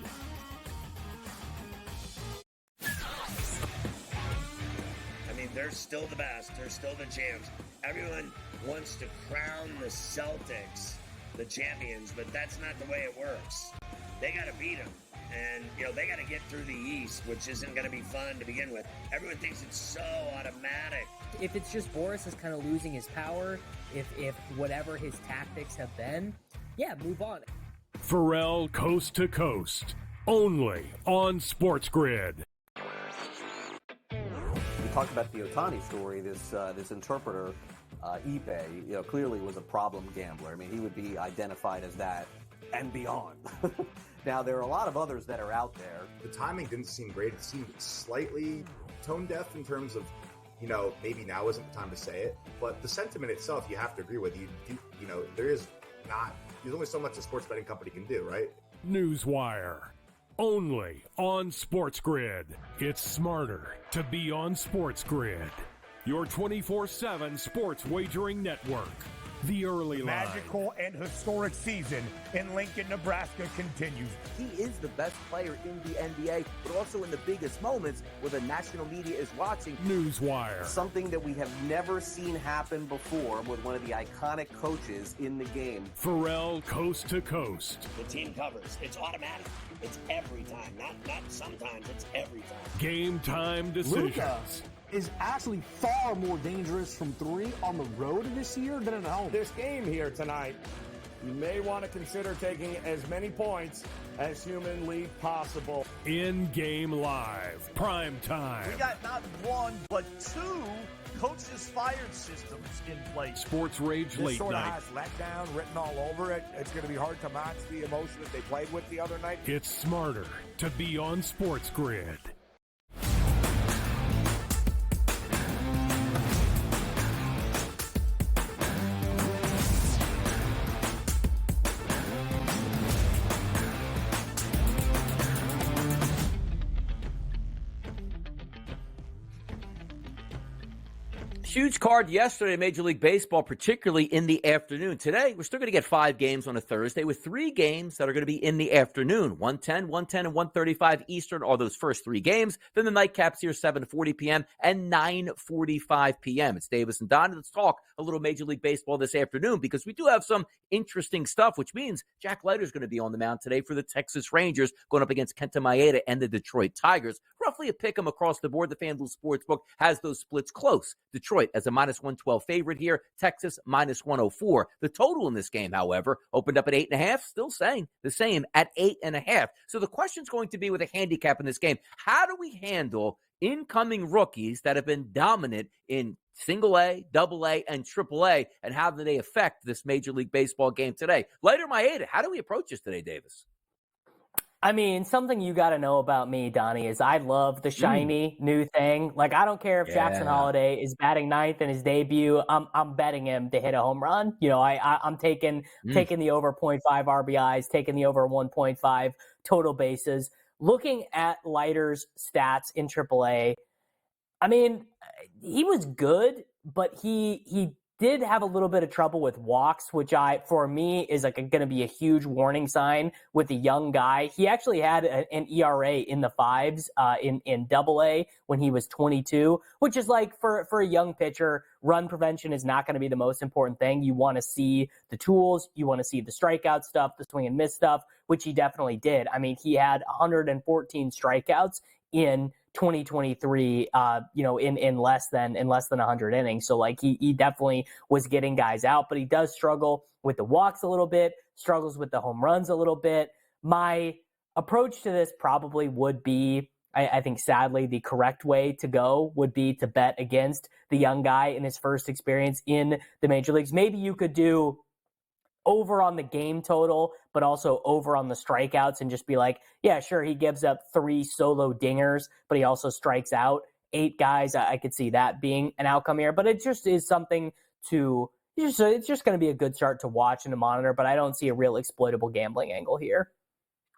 They're still the best. They're still the champs. Everyone wants to crown the Celtics the champions, but that's not the way it works. They got to beat them. And, they got to get through the East, which isn't going to be fun to begin with. Everyone thinks it's so automatic. If it's just Boris is kind of losing his power, if whatever his tactics have been, yeah, move on. Pharrell Coast to Coast. Only on SportsGrid. We talked about the Ohtani story. This interpreter, Ipe, clearly was a problem gambler. I mean, he would be identified as that and beyond. Now, there are a lot of others that are out there. The timing didn't seem great. It seemed slightly tone deaf in terms of, maybe now isn't the time to say it. But the sentiment itself, you have to agree with. There's only so much a sports betting company can do, right? Newswire. Only on SportsGrid. It's smarter to be on SportsGrid. Your 24/7 sports wagering network. The early line. Magical and historic season in Lincoln, Nebraska continues. He is the best player in the NBA, but also in the biggest moments where the national media is watching. Newswire. Something that we have never seen happen before with one of the iconic coaches in the game. Pharrell Coast to Coast. The team covers. It's automatic. It's every time. Not sometimes. It's every time. Game time decisions. Luka is actually far more dangerous from three on the road this year than at home. This game here tonight, you may want to consider taking as many points as humanly possible. In-game live, prime time. We got not one, but two coaches fired systems in place. Sports Rage This Late sort of Night. has letdown written all over it. It's going to be hard to match the emotion that they played with the other night. It's smarter to be on SportsGrid. Huge card yesterday in Major League Baseball, particularly in the afternoon. Today, we're still going to get 5 games on a Thursday with 3 games that are going to be in the afternoon. 1:10, 1:10, and 1:35 Eastern are those first 3 games. Then the nightcaps here, 7:40 p.m. and 9:45 p.m. It's Davis and Donnie. Let's talk a little Major League Baseball this afternoon because we do have some interesting stuff, which means Jack Leiter's going to be on the mound today for the Texas Rangers going up against Kenta Maeda and the Detroit Tigers. Roughly a pick 'em across the board. The FanDuel Sportsbook has those splits close. Detroit as a minus 112 favorite here. Texas minus 104. The total in this game, however, opened up at 8.5. Still saying the same at 8.5. So the question's going to be with a handicap in this game. How do we handle incoming rookies that have been dominant in single A, double A, and triple A, and how do they affect this Major League Baseball game today? Leiter Maeda, how do we approach this today, Davis? I mean, something you got to know about me, Donnie, is I love the shiny new thing. Like, I don't care if Jackson Holiday is batting ninth in his debut. I'm betting him to hit a home run. You know, I'm taking the over 0.5 RBIs, taking the over 1.5 total bases. Looking at Leiter's stats in AAA, I mean, he was good, but he did have a little bit of trouble with walks, which for me is like going to be a huge warning sign with a young guy. He actually had an ERA in the 5s in AA when he was 22, which is like for a young pitcher, run prevention is not going to be the most important thing. You want to see the tools, you want to see the strikeout stuff, the swing and miss stuff, which he definitely did. I mean, he had 114 strikeouts in 2023, in less than 100 innings. So like he definitely was getting guys out, but he does struggle with the walks a little bit, struggles with the home runs a little bit. My approach to this probably would be, I think sadly the correct way to go would be to bet against the young guy in his first experience in the major leagues. Maybe you could do over on the game total, but also over on the strikeouts and just be like, yeah, sure, he gives up 3 solo dingers, but he also strikes out 8 guys. I could see that being an outcome here, but it just is something it's just going to be a good start to watch and to monitor, but I don't see a real exploitable gambling angle here.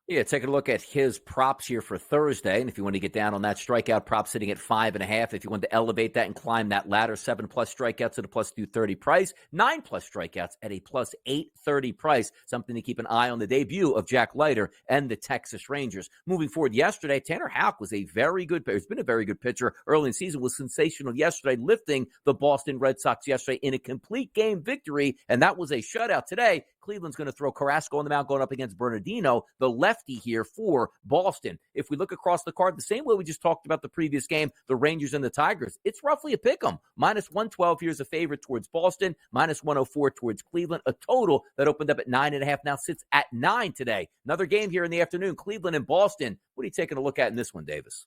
Yeah, taking a look at his props here for Thursday. And if you want to get down on that strikeout prop sitting at 5.5, if you want to elevate that and climb that ladder, 7+ strikeouts at a plus 230 price, 9+ strikeouts at a plus 830 price. Something to keep an eye on the debut of Jack Leiter and the Texas Rangers. Moving forward yesterday, Tanner Houck was a very good pitcher. He's been a very good pitcher early in the season, was sensational yesterday, lifting the Boston Red Sox yesterday in a complete game victory. And that was a shutout. Today, Cleveland's going to throw Carrasco on the mound going up against Bernardino, the lefty here for Boston. If we look across the card, the same way we just talked about the previous game, the Rangers and the Tigers, it's roughly a pick 'em. Minus 112 here's a favorite towards Boston, minus 104 towards Cleveland. A total that opened up at 9.5 now sits at 9 today. Another game here in the afternoon, Cleveland and Boston. What are you taking a look at in this one, Davis?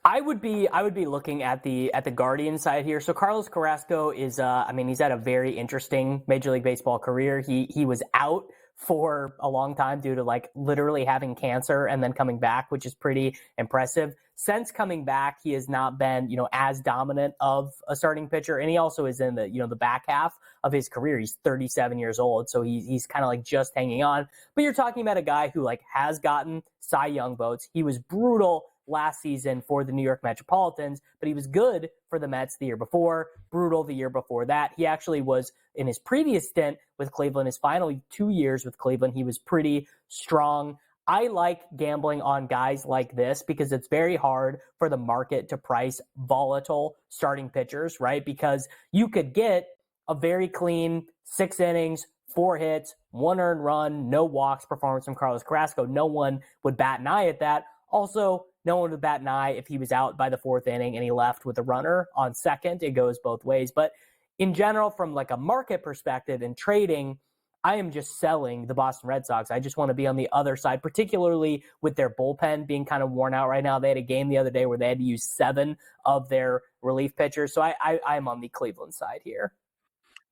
I would be looking at the Guardian side here. So Carlos Carrasco is, he's had a very interesting Major League Baseball career. He was out for a long time due to like literally having cancer and then coming back, which is pretty impressive. Since coming back, he has not been, as dominant of a starting pitcher. And he also is in the back half of his career. He's 37 years old. So he's kind of like just hanging on. But you're talking about a guy who like has gotten Cy Young votes. He was brutal last season for the New York Metropolitans, but he was good for the Mets the year before, brutal the year before that. He actually was, in his previous stint with Cleveland, his final 2 years with Cleveland, he was pretty strong. I like gambling on guys like this because it's very hard for the market to price volatile starting pitchers, right? Because you could get a very clean 6 innings, 4 hits, 1 earned run, no walks performance from Carlos Carrasco. No one would bat an eye at that. Also, no one would bat an eye if he was out by the 4th inning and he left with a runner on second. It goes both ways. But in general, from like a market perspective and trading, I am just selling the Boston Red Sox. I just want to be on the other side, particularly with their bullpen being kind of worn out right now. They had a game the other day where they had to use 7 of their relief pitchers. So I'm on the Cleveland side here.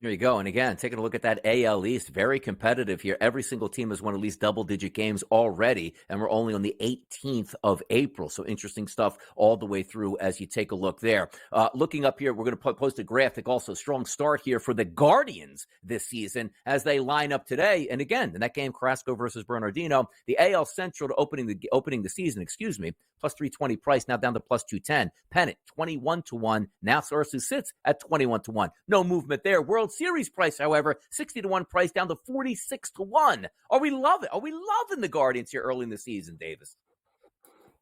There you go. And again, taking a look at that AL East, very competitive here. Every single team has won at least double-digit games already, and we're only on the 18th of April. So interesting stuff all the way through as you take a look there. Looking up here, we're going to post a graphic also. Strong start here for the Guardians this season as they line up today. And again, in that game, Carrasco versus Bernardino, the AL Central to opening the season, plus 320 price, now down to plus 210. Pennant, 21-1. Now Sarsu sits at 21-1. No movement there. World Series price, however, 60-1 price down to 46-1. Are we loving the Guardians here early in the season, Davis?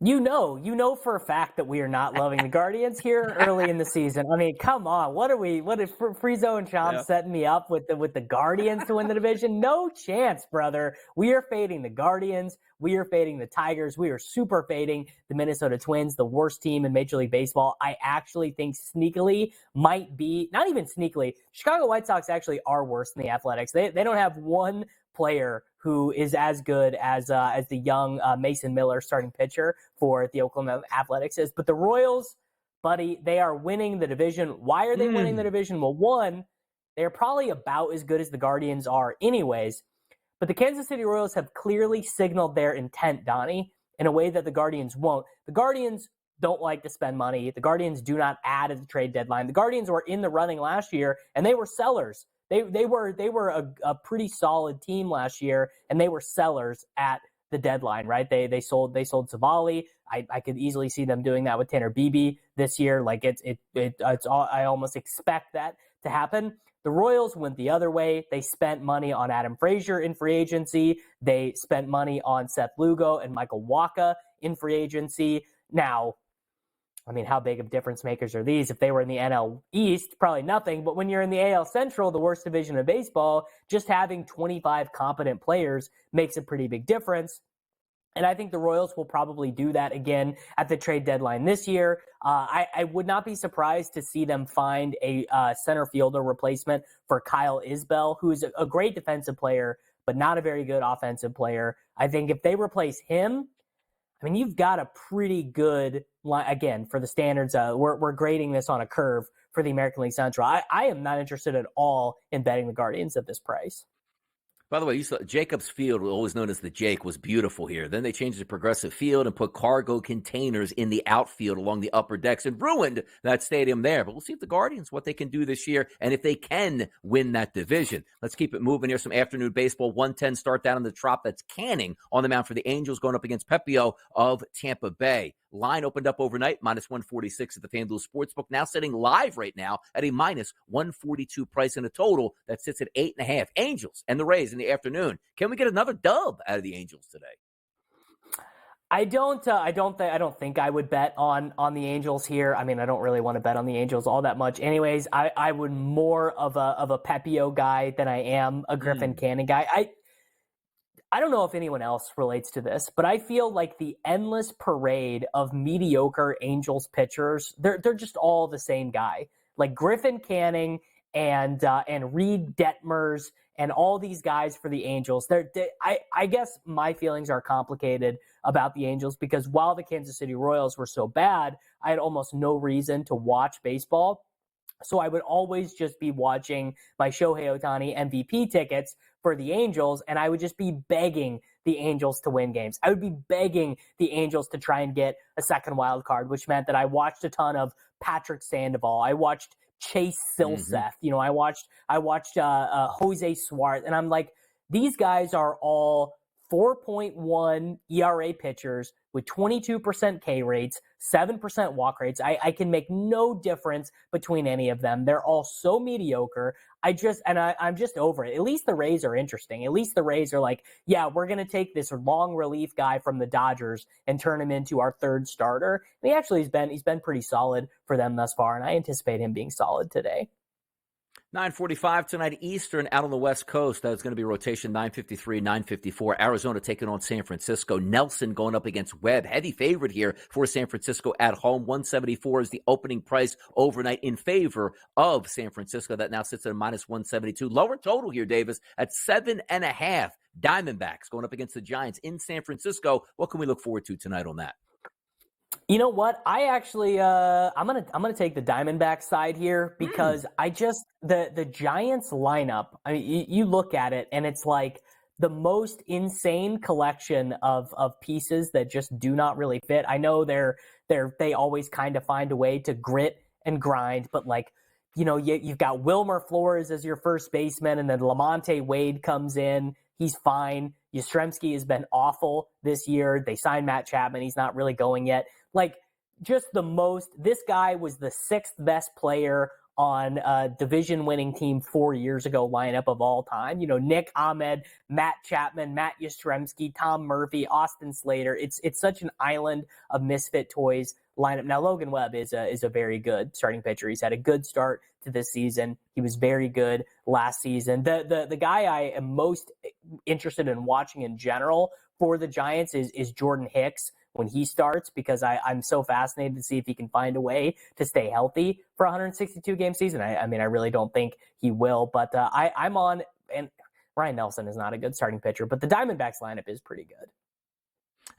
You know for a fact that we are not loving the Guardians here early in the season. I mean, come on. What is Friezo and Chomp setting me up with the Guardians to win the division? No chance, brother. We are fading the Guardians. We are fading the Tigers. We are super fading the Minnesota Twins, the worst team in Major League Baseball. I actually think sneakily might be, not even sneakily, Chicago White Sox actually are worse than the Athletics. They don't have one player who is as good as the young Mason Miller starting pitcher for the Oakland Athletics is. But the Royals, buddy, they are winning the division. Why are they winning the division? Well, one, they're probably about as good as the Guardians are anyways. But the Kansas City Royals have clearly signaled their intent, Donnie, in a way that the Guardians won't. The Guardians don't like to spend money. The Guardians do not add at the trade deadline. The Guardians were in the running last year, and they were sellers. They were a pretty solid team last year, and they were sellers at the deadline, right? They sold Savali. I could easily see them doing that with Tanner Beebe this year. Like it's all, I almost expect that to happen. The Royals went the other way. They spent money on Adam Frazier in free agency. They spent money on Seth Lugo and Michael Wacha in free agency. Now, I mean, how big of difference makers are these? If they were in the NL East, probably nothing. But when you're in the AL Central, the worst division of baseball, just having 25 competent players makes a pretty big difference. And I think the Royals will probably do that again at the trade deadline this year. I would not be surprised to see them find a center fielder replacement for Kyle Isbell, who is a great defensive player, but not a very good offensive player. I think if they replace him, I mean, you've got a pretty good line. Again, for the standards, we're grading this on a curve for the American League Central. I am not interested at all in betting the Guardians at this price. By the way, you saw Jacobs Field, always known as the Jake, was beautiful here. Then they changed the Progressive Field and put cargo containers in the outfield along the upper decks and ruined that stadium there. But we'll see if the Guardians, what they can do this year, and if they can win that division. Let's keep it moving here. Some afternoon baseball, 1:10 start down in the Trop. That's Canning on the mound for the Angels going up against Pepio of Tampa Bay. Line opened up overnight, minus 146 at the FanDuel Sportsbook. Now sitting live right now at a minus 142 price in a total that sits at 8.5. Angels and the Rays in the afternoon. Can we get another dub out of the Angels today? I don't think I would bet on the Angels here. I mean, I don't really want to bet on the Angels all that much. Anyways, I would more of a Pepio guy than I am a Griffin Canning guy. I don't know if anyone else relates to this, but I feel like the endless parade of mediocre Angels pitchers, they're just all the same guy. Like Griffin Canning and Reed Detmers and all these guys for the Angels. I guess my feelings are complicated about the Angels because while the Kansas City Royals were so bad, I had almost no reason to watch baseball. So I would always just be watching my Shohei Ohtani MVP tickets for the Angels, and I would just be begging the Angels to win games. I would be begging the Angels to try and get a second wild card, which meant that I watched a ton of Patrick Sandoval. I watched Chase Silseth. You know, I watched Jose Suarez, and I'm like, these guys are all 4.1 ERA pitchers with 22% K rates, 7% walk rates. I can make no difference between any of them. They're all so mediocre. I'm just over it. At least the Rays are interesting. At least the Rays are like, yeah, we're going to take this long relief guy from the Dodgers and turn him into our third starter. And he's been pretty solid for them thus far, and I anticipate him being solid today. 9:45 tonight Eastern out on the West Coast. That's going to be rotation 9:53, 9:54. Arizona taking on San Francisco. Nelson going up against Webb. Heavy favorite here for San Francisco at home. 174 is the opening price overnight in favor of San Francisco. That now sits at a minus 172. Lower total here, Davis, at 7.5. Diamondbacks going up against the Giants in San Francisco. What can we look forward to tonight on that? You know what? I actually I'm gonna take the Diamondback side here because I just the Giants lineup. I mean, you look at it and it's like the most insane collection of pieces that just do not really fit. I know they always kind of find a way to grit and grind, but like, you know, you've got Wilmer Flores as your first baseman, and then Lamonte Wade comes in. He's fine. Yastrzemski has been awful this year. They signed Matt Chapman. He's not really going yet. Like, just this guy was the 6th best player on a division-winning team 4 years ago lineup of all time. You know, Nick Ahmed, Matt Chapman, Matt Yastrzemski, Tom Murphy, Austin Slater. It's such an island of misfit toys lineup. Now, Logan Webb is a very good starting pitcher. He's had a good start to this season. He was very good last season. The guy I am most interested in watching in general for the Giants is Jordan Hicks when he starts, because I'm so fascinated to see if he can find a way to stay healthy for a 162-game season. I mean, I really don't think he will, but I'm on, and Ryan Nelson is not a good starting pitcher, but the Diamondbacks lineup is pretty good.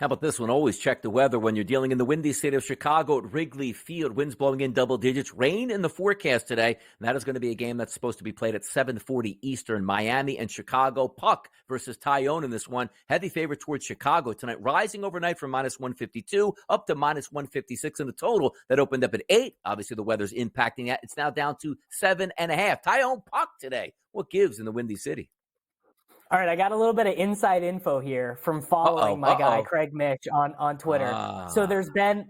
How about this one? Always check the weather when you're dealing in the windy state of Chicago at Wrigley Field. Winds blowing in double digits. Rain in the forecast today. And that is going to be a game that's supposed to be played at 7:40 Eastern. Miami and Chicago. Puck versus Tyone in this one. Heavy favorite towards Chicago tonight. Rising overnight from minus 152 up to minus 156 in the total. That opened up at 8. Obviously, the weather's impacting that. It's now down to 7.5. Tyone Puck today. What gives in the Windy City? All right, I got a little bit of inside info here from following my guy Craig Mish on Twitter. So there's been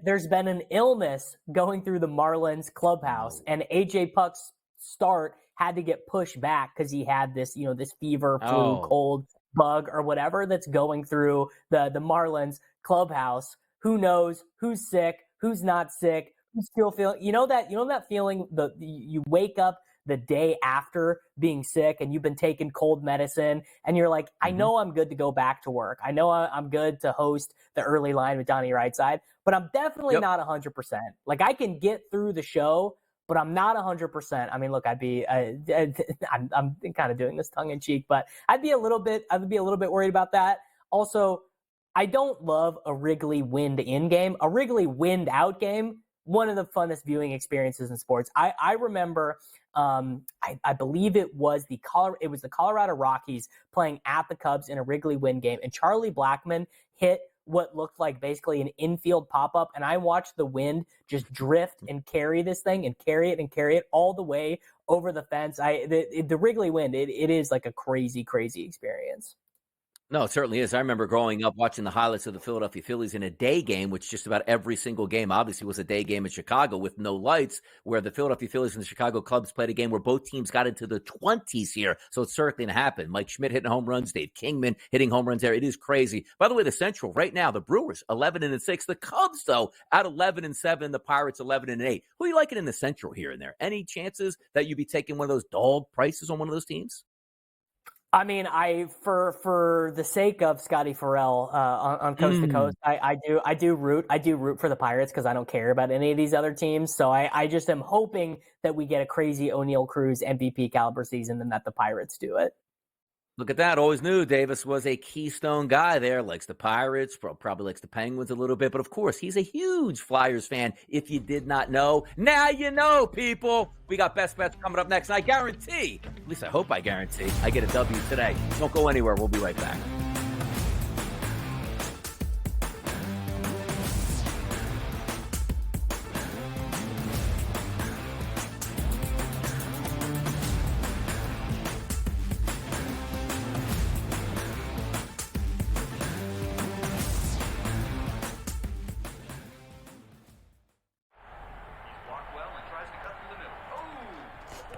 an illness going through the Marlins clubhouse, and AJ Puck's start had to get pushed back because he had this fever, flu, cold, bug, or whatever that's going through the Marlins clubhouse. Who knows who's sick, who's not sick, who's still feeling that feeling you wake up the day after being sick and you've been taking cold medicine and you're like, I know I'm good to go back to work. I know I'm good to host the early line with Donnie Rightside, but I'm definitely not 100%. Like, I can get through the show, but I'm not 100%. I mean, look, I'm kind of doing this tongue in cheek, but I'd be a little bit worried about that. Also, I don't love a Wrigley wind in game. A Wrigley wind out game, one of the funnest viewing experiences in sports. I remember, I believe it was the Colorado Rockies playing at the Cubs in a Wrigley wind game, and Charlie Blackmon hit what looked like basically an infield pop-up, and I watched the wind just drift and carry this thing and carry it all the way over the fence. The Wrigley wind, it is like a crazy, crazy experience. No, it certainly is. I remember growing up watching the highlights of the Philadelphia Phillies in a day game, which just about every single game obviously was a day game in Chicago with no lights, where the Philadelphia Phillies and the Chicago Cubs played a game where both teams got into the 20s here. So it's certainly going to happen. Mike Schmidt hitting home runs, Dave Kingman hitting home runs there. It is crazy. By the way, the Central right now, the Brewers 11-6, the Cubs though at 11-7, the Pirates 11-8. Who are you liking in the Central here and there? Any chances that you'd be taking one of those dog prices on one of those teams? I mean, for the sake of Scotty Farrell on Coast to Coast, I do root for the Pirates because I don't care about any of these other teams. So I just am hoping that we get a crazy O'Neal Cruz MVP caliber season and that the Pirates do it. Look at that. Always knew Davis was a Keystone guy there. Likes the Pirates, probably likes the Penguins a little bit. But, of course, he's a huge Flyers fan. If you did not know, now you know, people. We got Best Bets coming up next. And I guarantee, at least I hope I guarantee, I get a W today. Don't go anywhere. We'll be right back.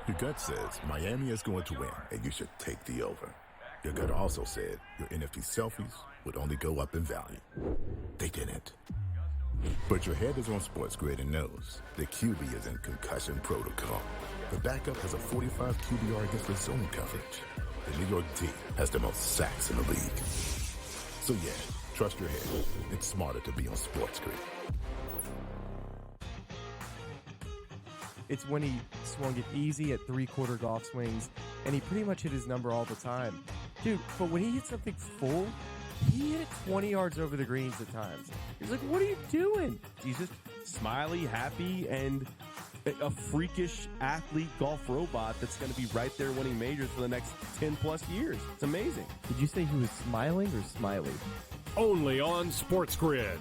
Your gut says Miami is going to win, and you should take the over. Your gut also said your NFT selfies would only go up in value. They didn't. But your head is on SportsGrid and knows the QB is in concussion protocol. The backup has a 45 QBR against the zone coverage. The New York team has the most sacks in the league. So yeah, trust your head. It's smarter to be on SportsGrid. It's when he swung it easy at three-quarter golf swings, and he pretty much hit his number all the time. Dude, but when he hit something full, he hit it 20 yards over the greens at times. He's like, what are you doing? He's just smiley, happy, and a freakish athlete golf robot that's going to be right there winning majors for the next 10-plus years. It's amazing. Did you say he was smiling or smiley? Only on SportsGrid.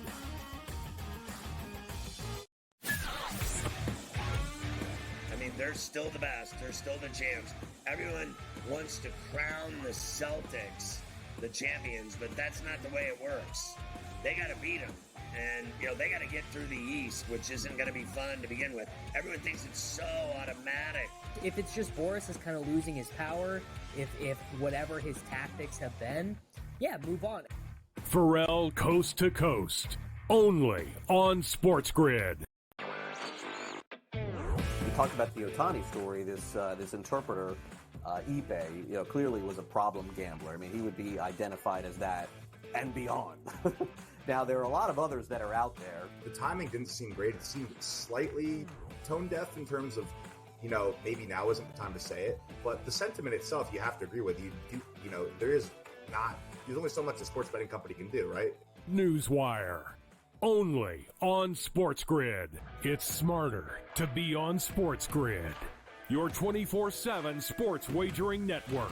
They're still the best. They're still the champs. Everyone wants to crown the Celtics the champions, but that's not the way it works. They got to beat them. And, they got to get through the East, which isn't going to be fun to begin with. Everyone thinks it's so automatic. If it's just Boris is kind of losing his power, if whatever his tactics have been, yeah, move on. Pharrell Coast to Coast. Only on SportsGrid. Talked about the Otani story. This interpreter, Ipe, clearly was a problem gambler. I mean, he would be identified as that and beyond. Now, there are a lot of others that are out there. The timing didn't seem great. It seemed slightly tone deaf in terms of, maybe now isn't the time to say it. But the sentiment itself, you have to agree with. There's only so much a sports betting company can do, right? Newswire. Only on SportsGrid. It's smarter to be on SportsGrid. Your 24/7 sports wagering network.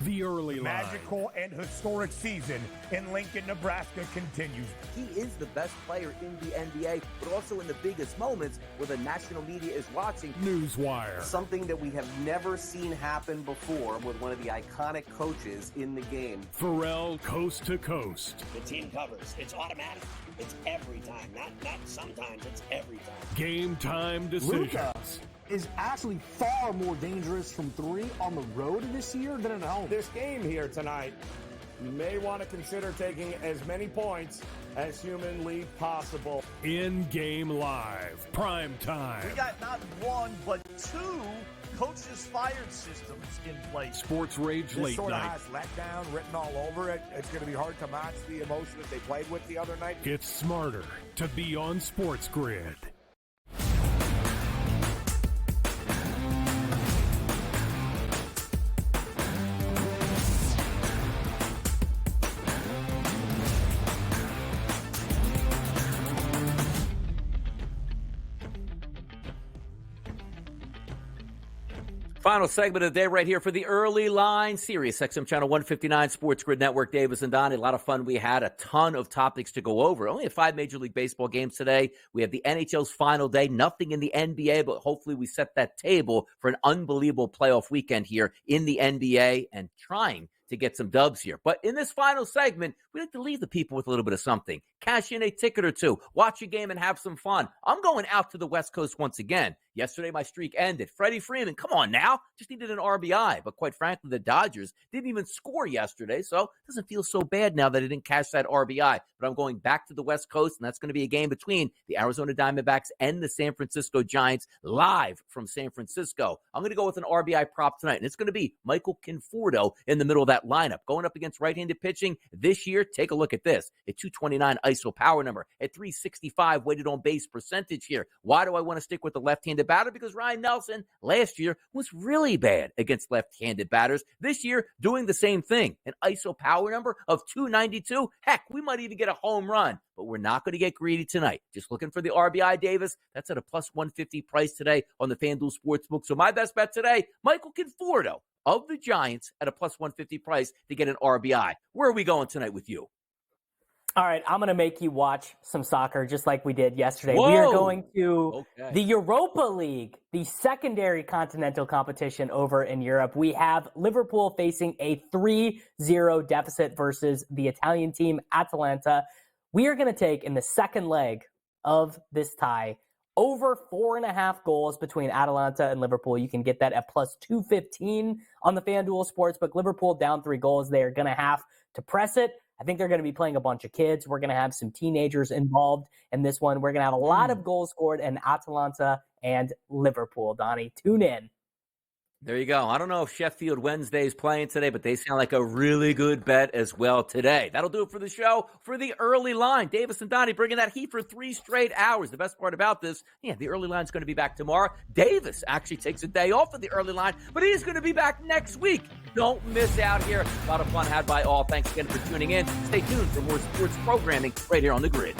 The early line. Magical and historic season in Lincoln, Nebraska continues. He is the best player in the NBA, but also in the biggest moments where the national media is watching. Newswire. Something that we have never seen happen before with one of the iconic coaches in the game. Pharrell Coast to Coast. The team covers. It's automatic. It's every time. Not sometimes. It's every time. Game time decisions. Luka is actually far more dangerous from three on the road this year than at home. This game here tonight, you may want to consider taking as many points as humanly possible. In-game live. Prime time. We got not one, but two coaches fired systems in place. Sports Rage This Late sort of Night. has letdown written all over it. It's going to be hard to match the emotion that they played with the other night. It's smarter to be on SportsGrid. Final segment of the day right here for the early line. Sirius XM Channel 159, SportsGrid Network, Davis and Donnie. A lot of fun. We had a ton of topics to go over. Only 5 Major League Baseball games today. We have the NHL's final day. Nothing in the NBA, but hopefully we set that table for an unbelievable playoff weekend here in the NBA and trying to get some dubs here. But in this final segment, we like to leave the people with a little bit of something. Cash in a ticket or two, watch a game and have some fun. I'm going out to the West Coast once again. Yesterday, my streak ended. Freddie Freeman, come on now. Just needed an RBI. But quite frankly, the Dodgers didn't even score yesterday, so it doesn't feel so bad now that I didn't cash that RBI. But I'm going back to the West Coast, and that's going to be a game between the Arizona Diamondbacks and the San Francisco Giants live from San Francisco. I'm going to go with an RBI prop tonight, and it's going to be Michael Conforto in the middle of that lineup. Going up against right-handed pitching this year, take a look at this. A 229 ISO power number, at 365 weighted on base percentage here. Why do I want to stick with the left-handed batter? Because Ryan Nelson last year was really bad against left-handed batters. This year, doing the same thing. An ISO power number of 292. Heck, we might even get a home run. But we're not going to get greedy tonight. Just looking for the RBI, Davis. That's at a plus 150 price today on the FanDuel Sportsbook. So my best bet today, Michael Conforto of the Giants at a plus 150 price to get an RBI. Where are we going tonight with you? All right, I'm going to make you watch some soccer just like we did yesterday. Whoa. We are going to the Europa League, the secondary continental competition over in Europe. We have Liverpool facing a 3-0 deficit versus the Italian team Atalanta. We are going to take in the second leg of this tie over 4.5 goals between Atalanta and Liverpool. You can get that at plus 215 on the FanDuel Sportsbook. Liverpool down 3 goals. They are going to have to press it. I think they're going to be playing a bunch of kids. We're going to have some teenagers involved in this one. We're going to have a lot of goals scored in Atalanta and Liverpool, Donnie. Tune in. There you go. I don't know if Sheffield Wednesday is playing today, but they sound like a really good bet as well today. That'll do it for the show. For the early line, Davis and Donnie bringing that heat for 3 straight hours. The best part about this, the early line's going to be back tomorrow. Davis actually takes a day off of the early line, but he's going to be back next week. Don't miss out here. A lot of fun had by all. Thanks again for tuning in. Stay tuned for more sports programming right here on The Grid.